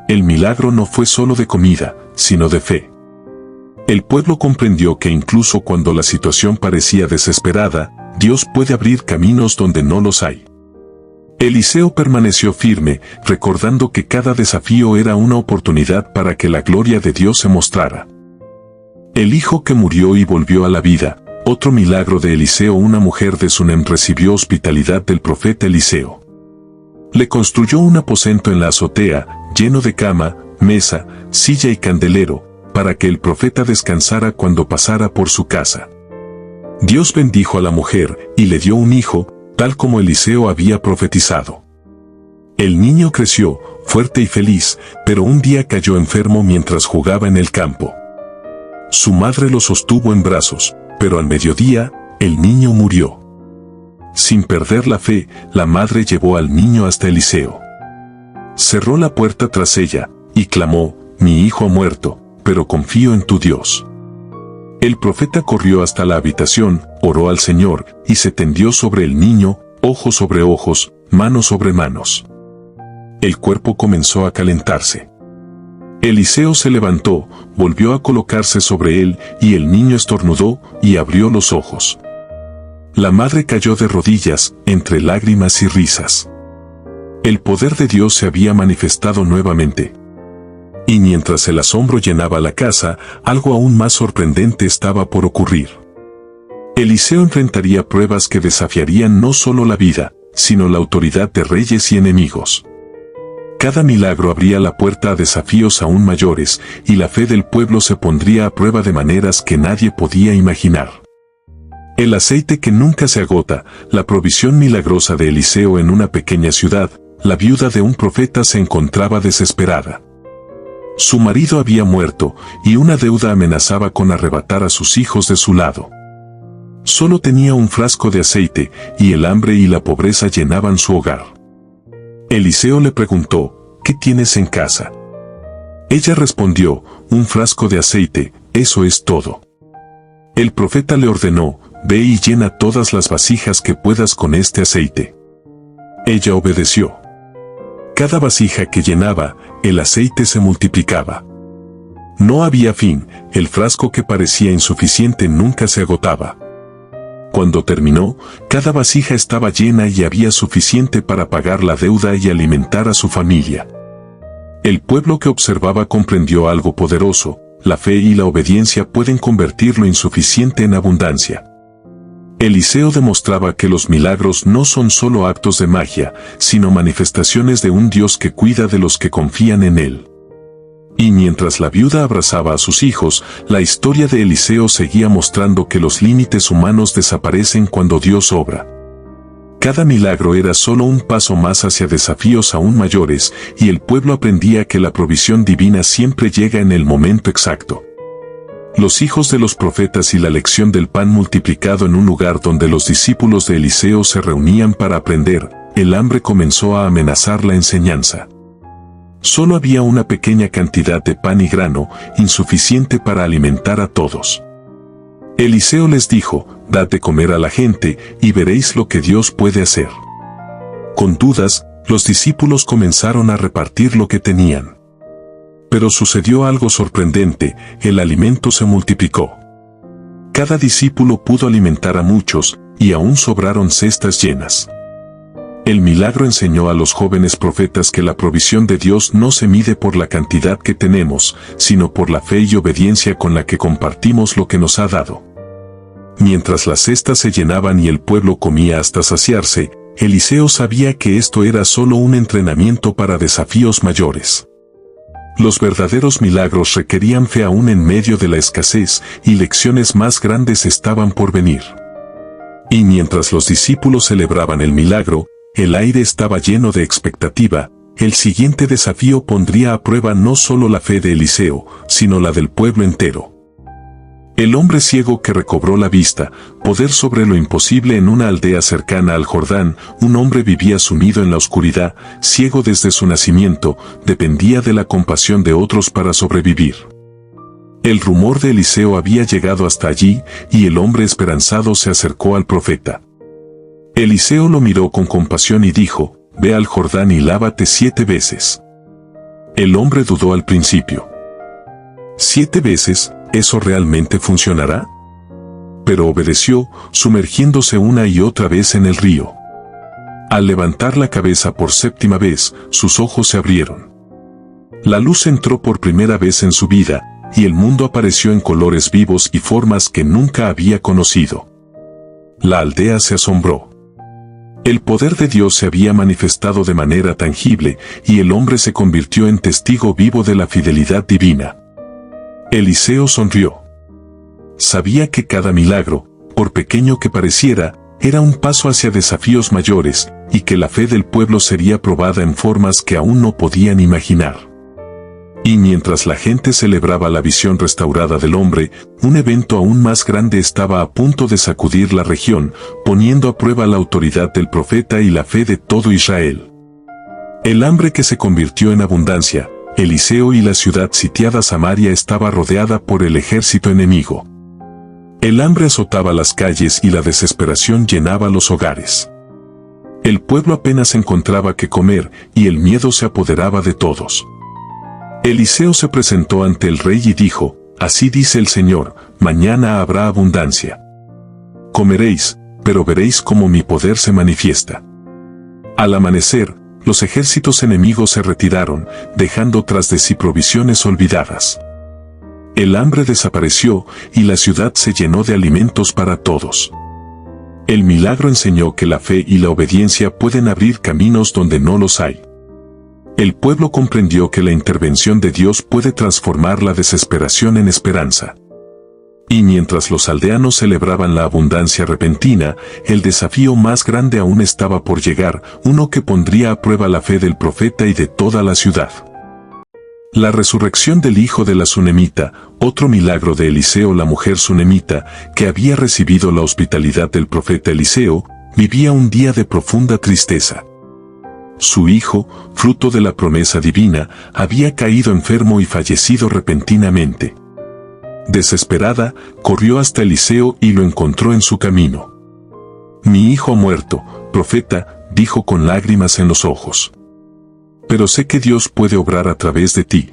Speaker 1: El milagro no fue solo de comida, sino de fe. El pueblo comprendió que incluso cuando la situación parecía desesperada, Dios puede abrir caminos donde no los hay. Eliseo permaneció firme, recordando que cada desafío era una oportunidad para que la gloria de Dios se mostrara. El hijo que murió y volvió a la vida. Otro milagro de Eliseo: una mujer de Sunem recibió hospitalidad del profeta Eliseo. Le construyó un aposento en la azotea, lleno de cama, mesa, silla y candelero, para que el profeta descansara cuando pasara por su casa. Dios bendijo a la mujer y le dio un hijo, tal como Eliseo había profetizado. El niño creció, fuerte y feliz, pero un día cayó enfermo mientras jugaba en el campo. Su madre lo sostuvo en brazos, pero al mediodía, el niño murió. Sin perder la fe, la madre llevó al niño hasta Eliseo. Cerró la puerta tras ella, y clamó: mi hijo ha muerto, pero confío en tu Dios. El profeta corrió hasta la habitación, oró al Señor, y se tendió sobre el niño, ojos sobre ojos, manos sobre manos. El cuerpo comenzó a calentarse. Eliseo se levantó, volvió a colocarse sobre él, y el niño estornudó y abrió los ojos. La madre cayó de rodillas, entre lágrimas y risas. El poder de Dios se había manifestado nuevamente. Y mientras el asombro llenaba la casa, algo aún más sorprendente estaba por ocurrir. Eliseo enfrentaría pruebas que desafiarían no solo la vida, sino la autoridad de reyes y enemigos. Cada milagro abría la puerta a desafíos aún mayores, y la fe del pueblo se pondría a prueba de maneras que nadie podía imaginar. El aceite que nunca se agota, la provisión milagrosa de Eliseo en una pequeña ciudad. La viuda de un profeta se encontraba desesperada. Su marido había muerto, y una deuda amenazaba con arrebatar a sus hijos de su lado. Solo tenía un frasco de aceite, y el hambre y la pobreza llenaban su hogar. Eliseo le preguntó: ¿qué tienes en casa? Ella respondió: un frasco de aceite, eso es todo. El profeta le ordenó: ve y llena todas las vasijas que puedas con este aceite. Ella obedeció. Cada vasija que llenaba, el aceite se multiplicaba. No había fin, el frasco que parecía insuficiente nunca se agotaba. Cuando terminó, cada vasija estaba llena y había suficiente para pagar la deuda y alimentar a su familia. El pueblo que observaba comprendió algo poderoso: la fe y la obediencia pueden convertir lo insuficiente en abundancia. Eliseo demostraba que los milagros no son solo actos de magia, sino manifestaciones de un Dios que cuida de los que confían en él. Y mientras la viuda abrazaba a sus hijos, la historia de Eliseo seguía mostrando que los límites humanos desaparecen cuando Dios obra. Cada milagro era solo un paso más hacia desafíos aún mayores, y el pueblo aprendía que la provisión divina siempre llega en el momento exacto. Los hijos de los profetas y la lección del pan multiplicado en un lugar donde los discípulos de Eliseo se reunían para aprender, el hambre comenzó a amenazar la enseñanza. Solo había una pequeña cantidad de pan y grano, insuficiente para alimentar a todos. Eliseo les dijo: «Dad de comer a la gente, y veréis lo que Dios puede hacer». Con dudas, los discípulos comenzaron a repartir lo que tenían. Pero sucedió algo sorprendente: el alimento se multiplicó. Cada discípulo pudo alimentar a muchos, y aún sobraron cestas llenas. El milagro enseñó a los jóvenes profetas que la provisión de Dios no se mide por la cantidad que tenemos, sino por la fe y obediencia con la que compartimos lo que nos ha dado. Mientras las cestas se llenaban y el pueblo comía hasta saciarse, Eliseo sabía que esto era solo un entrenamiento para desafíos mayores. Los verdaderos milagros requerían fe aún en medio de la escasez, y lecciones más grandes estaban por venir. Y mientras los discípulos celebraban el milagro, el aire estaba lleno de expectativa. El siguiente desafío pondría a prueba no solo la fe de Eliseo, sino la del pueblo entero. El hombre ciego que recobró la vista, poder sobre lo imposible en una aldea cercana al Jordán. Un hombre vivía sumido en la oscuridad, ciego desde su nacimiento, dependía de la compasión de otros para sobrevivir. El rumor de Eliseo había llegado hasta allí, y el hombre esperanzado se acercó al profeta. Eliseo lo miró con compasión y dijo: «Ve al Jordán y lávate 7 veces». El hombre dudó al principio. ¿7 veces? ¿Eso realmente funcionará? Pero obedeció, sumergiéndose una y otra vez en el río. Al levantar la cabeza por 7ª vez, sus ojos se abrieron. La luz entró por primera vez en su vida, y el mundo apareció en colores vivos y formas que nunca había conocido. La aldea se asombró. El poder de Dios se había manifestado de manera tangible, y el hombre se convirtió en testigo vivo de la fidelidad divina. Eliseo sonrió. Sabía que cada milagro, por pequeño que pareciera, era un paso hacia desafíos mayores, y que la fe del pueblo sería probada en formas que aún no podían imaginar. Y mientras la gente celebraba la visión restaurada del hombre, un evento aún más grande estaba a punto de sacudir la región, poniendo a prueba la autoridad del profeta y la fe de todo Israel. El hambre que se convirtió en abundancia. Eliseo y la ciudad sitiada Samaria estaba rodeada por el ejército enemigo. El hambre azotaba las calles y la desesperación llenaba los hogares. El pueblo apenas encontraba qué comer, y el miedo se apoderaba de todos. Eliseo se presentó ante el rey y dijo: «Así dice el Señor, mañana habrá abundancia. Comeréis, pero veréis cómo mi poder se manifiesta». Al amanecer, los ejércitos enemigos se retiraron, dejando tras de sí provisiones olvidadas. El hambre desapareció, y la ciudad se llenó de alimentos para todos. El milagro enseñó que la fe y la obediencia pueden abrir caminos donde no los hay. El pueblo comprendió que la intervención de Dios puede transformar la desesperación en esperanza. Y mientras los aldeanos celebraban la abundancia repentina, el desafío más grande aún estaba por llegar, uno que pondría a prueba la fe del profeta y de toda la ciudad. La resurrección del hijo de la Sunemita, otro milagro de Eliseo. La mujer Sunemita, que había recibido la hospitalidad del profeta Eliseo, vivía un día de profunda tristeza. Su hijo, fruto de la promesa divina, había caído enfermo y fallecido repentinamente. Desesperada, corrió hasta Eliseo y lo encontró en su camino. «Mi hijo ha muerto, profeta», dijo con lágrimas en los ojos. «Pero sé que Dios puede obrar a través de ti».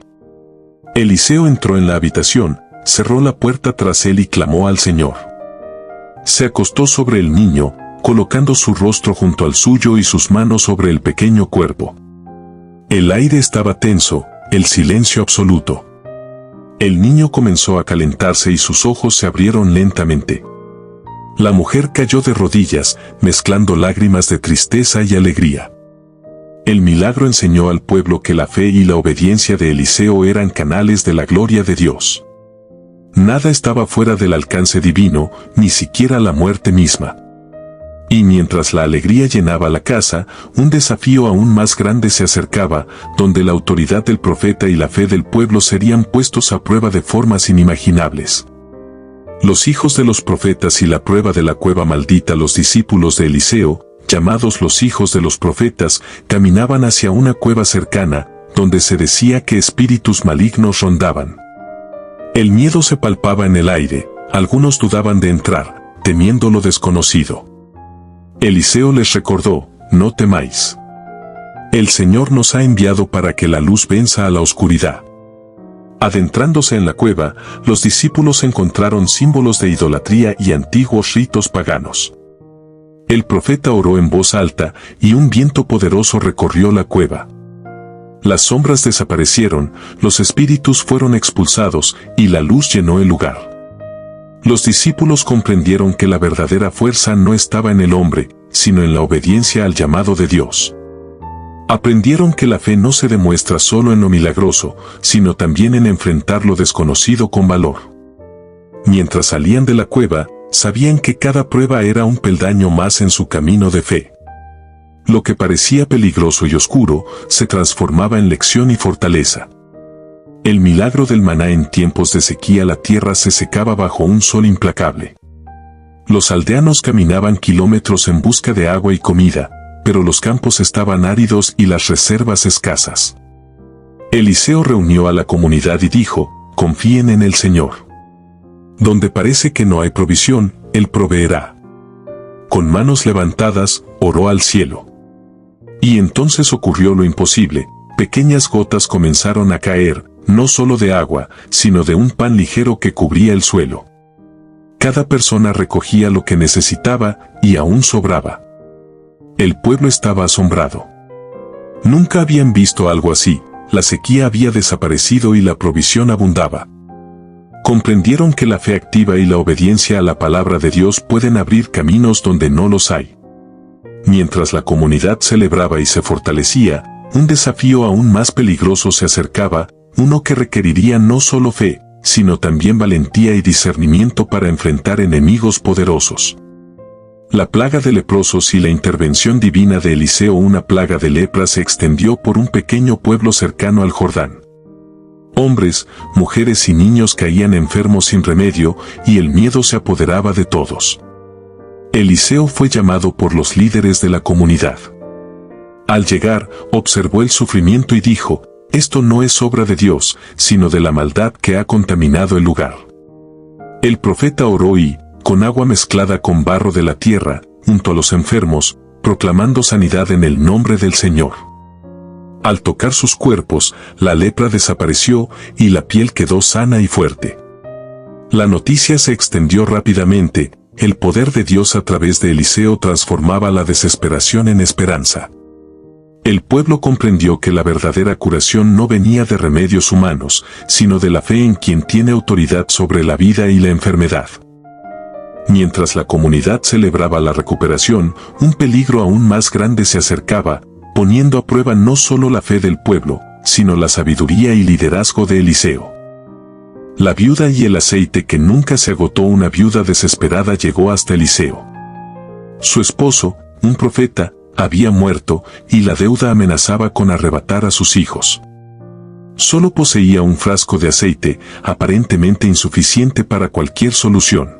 Speaker 1: Eliseo entró en la habitación, cerró la puerta tras él y clamó al Señor. Se acostó sobre el niño, colocando su rostro junto al suyo y sus manos sobre el pequeño cuerpo. El aire estaba tenso, el silencio absoluto. El niño comenzó a calentarse y sus ojos se abrieron lentamente. La mujer cayó de rodillas, mezclando lágrimas de tristeza y alegría. El milagro enseñó al pueblo que la fe y la obediencia de Eliseo eran canales de la gloria de Dios. Nada estaba fuera del alcance divino, ni siquiera la muerte misma. Y mientras la alegría llenaba la casa, un desafío aún más grande se acercaba, donde la autoridad del profeta y la fe del pueblo serían puestos a prueba de formas inimaginables. Los hijos de los profetas y la prueba de la cueva maldita. Los discípulos de Eliseo, llamados los hijos de los profetas, caminaban hacia una cueva cercana, donde se decía que espíritus malignos rondaban. El miedo se palpaba en el aire, algunos dudaban de entrar, temiendo lo desconocido. Eliseo les recordó: no temáis. El Señor nos ha enviado para que la luz venza a la oscuridad. Adentrándose en la cueva, los discípulos encontraron símbolos de idolatría y antiguos ritos paganos. El profeta oró en voz alta, y un viento poderoso recorrió la cueva. Las sombras desaparecieron, los espíritus fueron expulsados, y la luz llenó el lugar. Los discípulos comprendieron que la verdadera fuerza no estaba en el hombre, sino en la obediencia al llamado de Dios. Aprendieron que la fe no se demuestra solo en lo milagroso, sino también en enfrentar lo desconocido con valor. Mientras salían de la cueva, sabían que cada prueba era un peldaño más en su camino de fe. Lo que parecía peligroso y oscuro, se transformaba en lección y fortaleza. El milagro del maná. En tiempos de sequía la tierra se secaba bajo un sol implacable. Los aldeanos caminaban kilómetros en busca de agua y comida, pero los campos estaban áridos y las reservas escasas. Eliseo reunió a la comunidad y dijo: confíen en el Señor. Donde parece que no hay provisión, Él proveerá. Con manos levantadas, oró al cielo. Y entonces ocurrió lo imposible: pequeñas gotas comenzaron a caer, no solo de agua, sino de un pan ligero que cubría el suelo. Cada persona recogía lo que necesitaba, y aún sobraba. El pueblo estaba asombrado. Nunca habían visto algo así, la sequía había desaparecido y la provisión abundaba. Comprendieron que la fe activa y la obediencia a la palabra de Dios pueden abrir caminos donde no los hay. Mientras la comunidad celebraba y se fortalecía, un desafío aún más peligroso se acercaba, uno que requeriría no solo fe, sino también valentía y discernimiento para enfrentar enemigos poderosos. La plaga de leprosos y la intervención divina de Eliseo. Una plaga de lepra se extendió por un pequeño pueblo cercano al Jordán. Hombres, mujeres y niños caían enfermos sin remedio, y el miedo se apoderaba de todos. Eliseo fue llamado por los líderes de la comunidad. Al llegar, observó el sufrimiento y dijo: esto no es obra de Dios, sino de la maldad que ha contaminado el lugar. El profeta oró y, con agua mezclada con barro de la tierra, junto a los enfermos, proclamando sanidad en el nombre del Señor. Al tocar sus cuerpos, la lepra desapareció y la piel quedó sana y fuerte. La noticia se extendió rápidamente. El poder de Dios a través de Eliseo transformaba la desesperación en esperanza. El pueblo comprendió que la verdadera curación no venía de remedios humanos, sino de la fe en quien tiene autoridad sobre la vida y la enfermedad. Mientras la comunidad celebraba la recuperación, un peligro aún más grande se acercaba, poniendo a prueba no solo la fe del pueblo, sino la sabiduría y liderazgo de Eliseo. La viuda y el aceite que nunca se agotó. Una viuda desesperada llegó hasta Eliseo. Su esposo, un profeta, había muerto, y la deuda amenazaba con arrebatar a sus hijos. Solo poseía un frasco de aceite, aparentemente insuficiente para cualquier solución.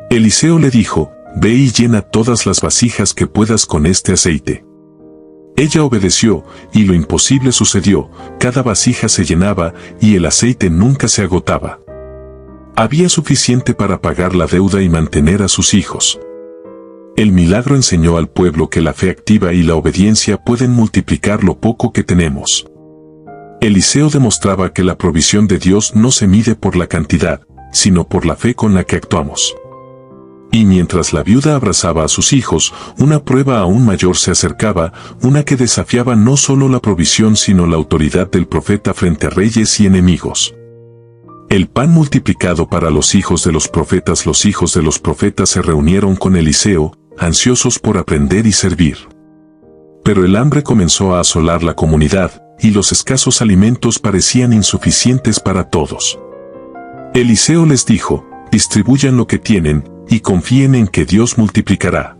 Speaker 1: Eliseo le dijo: ve y llena todas las vasijas que puedas con este aceite. Ella obedeció, y lo imposible sucedió: cada vasija se llenaba, y el aceite nunca se agotaba. Había suficiente para pagar la deuda y mantener a sus hijos. El milagro enseñó al pueblo que la fe activa y la obediencia pueden multiplicar lo poco que tenemos. Eliseo demostraba que la provisión de Dios no se mide por la cantidad, sino por la fe con la que actuamos. Y mientras la viuda abrazaba a sus hijos, una prueba aún mayor se acercaba, una que desafiaba no solo la provisión sino la autoridad del profeta frente a reyes y enemigos. El pan multiplicado para los hijos de los profetas se reunieron con Eliseo, ansiosos por aprender y servir. Pero el hambre comenzó a asolar la comunidad, y los escasos alimentos parecían insuficientes para todos. Eliseo les dijo, distribuyan lo que tienen, y confíen en que Dios multiplicará.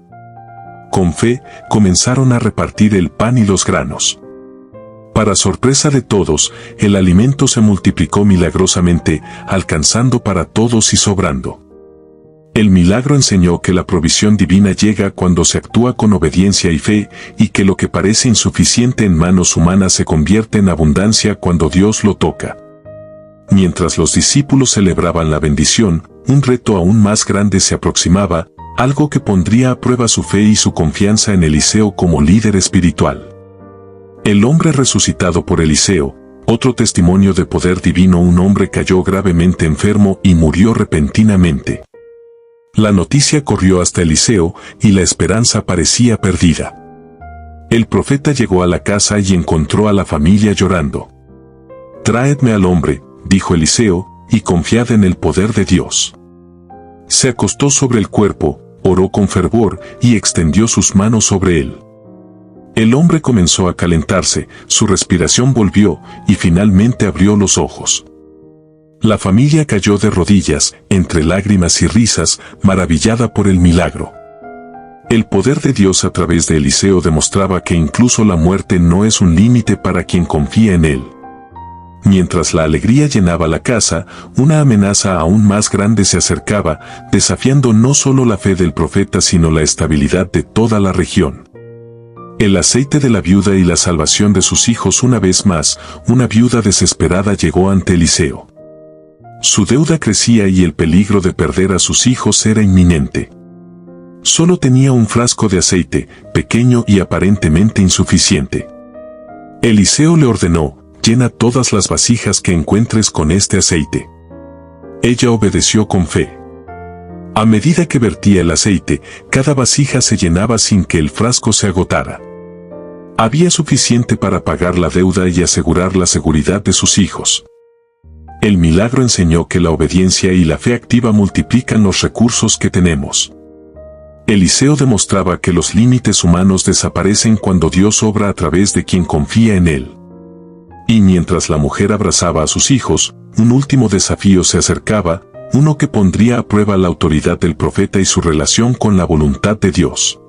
Speaker 1: Con fe, comenzaron a repartir el pan y los granos. Para sorpresa de todos, el alimento se multiplicó milagrosamente, alcanzando para todos y sobrando. El milagro enseñó que la provisión divina llega cuando se actúa con obediencia y fe, y que lo que parece insuficiente en manos humanas se convierte en abundancia cuando Dios lo toca. Mientras los discípulos celebraban la bendición, un reto aún más grande se aproximaba, algo que pondría a prueba su fe y su confianza en Eliseo como líder espiritual. El hombre resucitado por Eliseo, otro testimonio de poder divino. Un hombre cayó gravemente enfermo y murió repentinamente. La noticia corrió hasta Eliseo, y la esperanza parecía perdida. El profeta llegó a la casa y encontró a la familia llorando. «Traedme al hombre», dijo Eliseo, «y confiad en el poder de Dios». Se acostó sobre el cuerpo, oró con fervor y extendió sus manos sobre él. El hombre comenzó a calentarse, su respiración volvió y finalmente abrió los ojos. La familia cayó de rodillas, entre lágrimas y risas, maravillada por el milagro. El poder de Dios a través de Eliseo demostraba que incluso la muerte no es un límite para quien confía en él. Mientras la alegría llenaba la casa, una amenaza aún más grande se acercaba, desafiando no solo la fe del profeta sino la estabilidad de toda la región. El aceite de la viuda y la salvación de sus hijos. Una vez más, una viuda desesperada llegó ante Eliseo. Su deuda crecía y el peligro de perder a sus hijos era inminente. Solo tenía un frasco de aceite, pequeño y aparentemente insuficiente. Eliseo le ordenó, «Llena todas las vasijas que encuentres con este aceite». Ella obedeció con fe. A medida que vertía el aceite, cada vasija se llenaba sin que el frasco se agotara. Había suficiente para pagar la deuda y asegurar la seguridad de sus hijos. El milagro enseñó que la obediencia y la fe activa multiplican los recursos que tenemos. Eliseo demostraba que los límites humanos desaparecen cuando Dios obra a través de quien confía en él. Y mientras la mujer abrazaba a sus hijos, un último desafío se acercaba, uno que pondría a prueba la autoridad del profeta y su relación con la voluntad de Dios.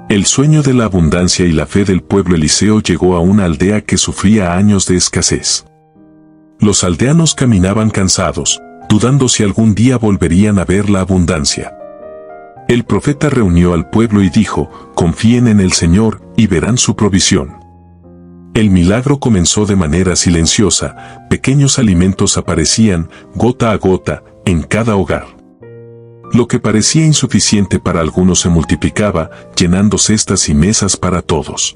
Speaker 1: El sueño de la abundancia y la fe del pueblo. Eliseo llegó a una aldea que sufría años de escasez. Los aldeanos caminaban cansados, dudando si algún día volverían a ver la abundancia. El profeta reunió al pueblo y dijo, «Confíen en el Señor, y verán su provisión». El milagro comenzó de manera silenciosa, pequeños alimentos aparecían, gota a gota, en cada hogar. Lo que parecía insuficiente para algunos se multiplicaba, llenando cestas y mesas para todos.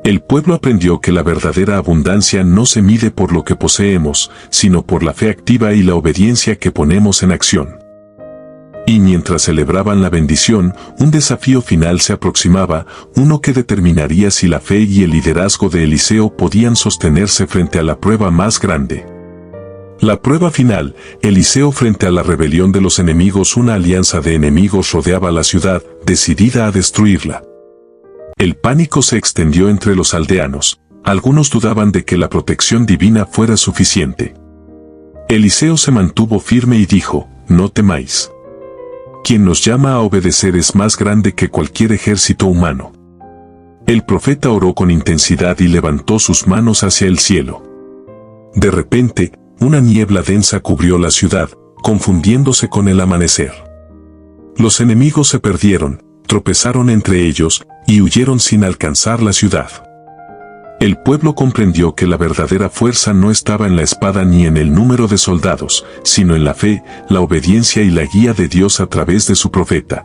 Speaker 1: El pueblo aprendió que la verdadera abundancia no se mide por lo que poseemos, sino por la fe activa y la obediencia que ponemos en acción. Y mientras celebraban la bendición, un desafío final se aproximaba, uno que determinaría si la fe y el liderazgo de Eliseo podían sostenerse frente a la prueba más grande. La prueba final, Eliseo frente a la rebelión de los enemigos. Una alianza de enemigos rodeaba la ciudad, decidida a destruirla. El pánico se extendió entre los aldeanos, algunos dudaban de que la protección divina fuera suficiente. Eliseo se mantuvo firme y dijo, «No temáis. Quien nos llama a obedecer es más grande que cualquier ejército humano». El profeta oró con intensidad y levantó sus manos hacia el cielo. De repente, una niebla densa cubrió la ciudad, confundiéndose con el amanecer. Los enemigos se perdieron, tropezaron entre ellos, y huyeron sin alcanzar la ciudad. El pueblo comprendió que la verdadera fuerza no estaba en la espada ni en el número de soldados, sino en la fe, la obediencia y la guía de Dios a través de su profeta.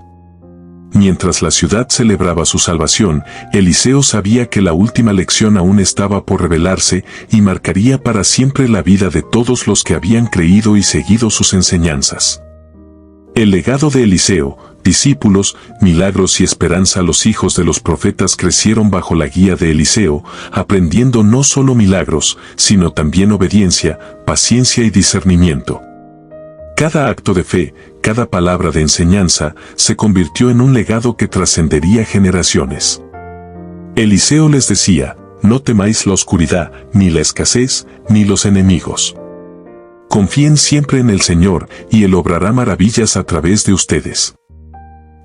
Speaker 1: Mientras la ciudad celebraba su salvación, Eliseo sabía que la última lección aún estaba por revelarse y marcaría para siempre la vida de todos los que habían creído y seguido sus enseñanzas. El legado de Eliseo, discípulos, milagros y esperanza. Los hijos de los profetas crecieron bajo la guía de Eliseo, aprendiendo no solo milagros, sino también obediencia, paciencia y discernimiento. Cada acto de fe, cada palabra de enseñanza, se convirtió en un legado que trascendería generaciones. Eliseo les decía: no temáis la oscuridad, ni la escasez, ni los enemigos. Confíen siempre en el Señor, y Él obrará maravillas a través de ustedes.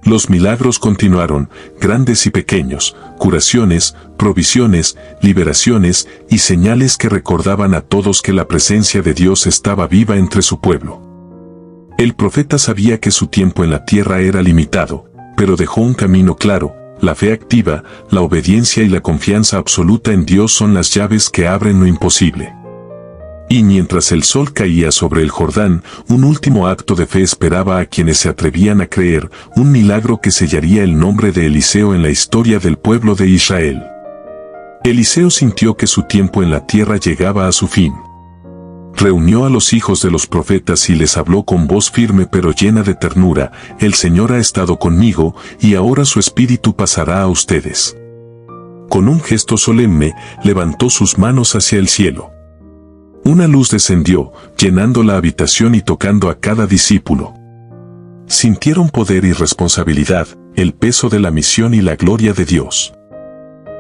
Speaker 1: Los milagros continuaron, grandes y pequeños, curaciones, provisiones, liberaciones y señales que recordaban a todos que la presencia de Dios estaba viva entre su pueblo. El profeta sabía que su tiempo en la tierra era limitado, pero dejó un camino claro: la fe activa, la obediencia y la confianza absoluta en Dios son las llaves que abren lo imposible. Y mientras el sol caía sobre el Jordán, un último acto de fe esperaba a quienes se atrevían a creer, un milagro que sellaría el nombre de Eliseo en la historia del pueblo de Israel. Eliseo sintió que su tiempo en la tierra llegaba a su fin. Reunió a los hijos de los profetas y les habló con voz firme pero llena de ternura: el Señor ha estado conmigo, y ahora su espíritu pasará a ustedes. Con un gesto solemne, levantó sus manos hacia el cielo. Una luz descendió, llenando la habitación y tocando a cada discípulo. Sintieron poder y responsabilidad, el peso de la misión y la gloria de Dios.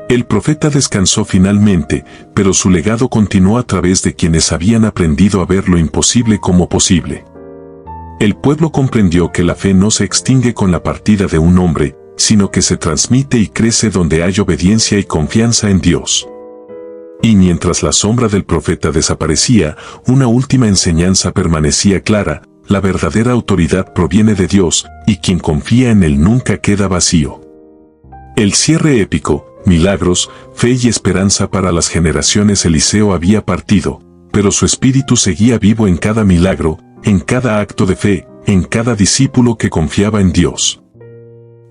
Speaker 1: El profeta descansó finalmente, pero su legado continuó a través de quienes habían aprendido a ver lo imposible como posible. El pueblo comprendió que la fe no se extingue con la partida de un hombre, sino que se transmite y crece donde hay obediencia y confianza en Dios. Y mientras la sombra del profeta desaparecía, una última enseñanza permanecía clara: la verdadera autoridad proviene de Dios, y quien confía en Él nunca queda vacío. El cierre épico, milagros, fe y esperanza para las generaciones. Eliseo había partido, pero su espíritu seguía vivo en cada milagro, en cada acto de fe, en cada discípulo que confiaba en Dios.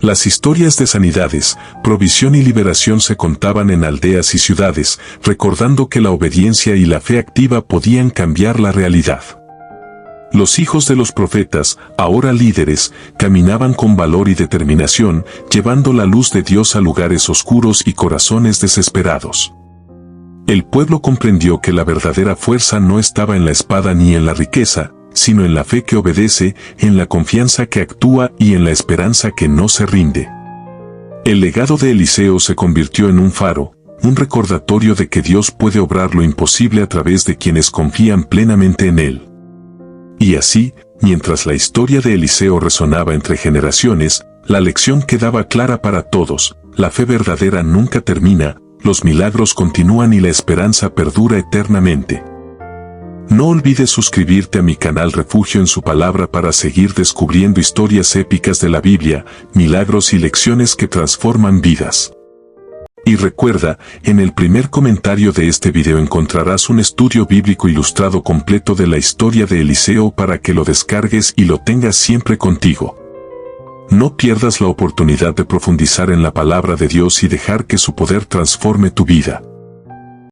Speaker 1: Las historias de sanidades, provisión y liberación se contaban en aldeas y ciudades, recordando que la obediencia y la fe activa podían cambiar la realidad. Los hijos de los profetas, ahora líderes, caminaban con valor y determinación, llevando la luz de Dios a lugares oscuros y corazones desesperados. El pueblo comprendió que la verdadera fuerza no estaba en la espada ni en la riqueza, sino en la fe que obedece, en la confianza que actúa y en la esperanza que no se rinde. El legado de Eliseo se convirtió en un faro, un recordatorio de que Dios puede obrar lo imposible a través de quienes confían plenamente en Él. Y así, mientras la historia de Eliseo resonaba entre generaciones, la lección quedaba clara para todos: la fe verdadera nunca termina, los milagros continúan y la esperanza perdura eternamente. No olvides suscribirte a mi canal Refugio en su Palabra para seguir descubriendo historias épicas de la Biblia, milagros y lecciones que transforman vidas. Y recuerda, en el primer comentario de este video encontrarás un estudio bíblico ilustrado completo de la historia de Eliseo para que lo descargues y lo tengas siempre contigo. No pierdas la oportunidad de profundizar en la palabra de Dios y dejar que su poder transforme tu vida.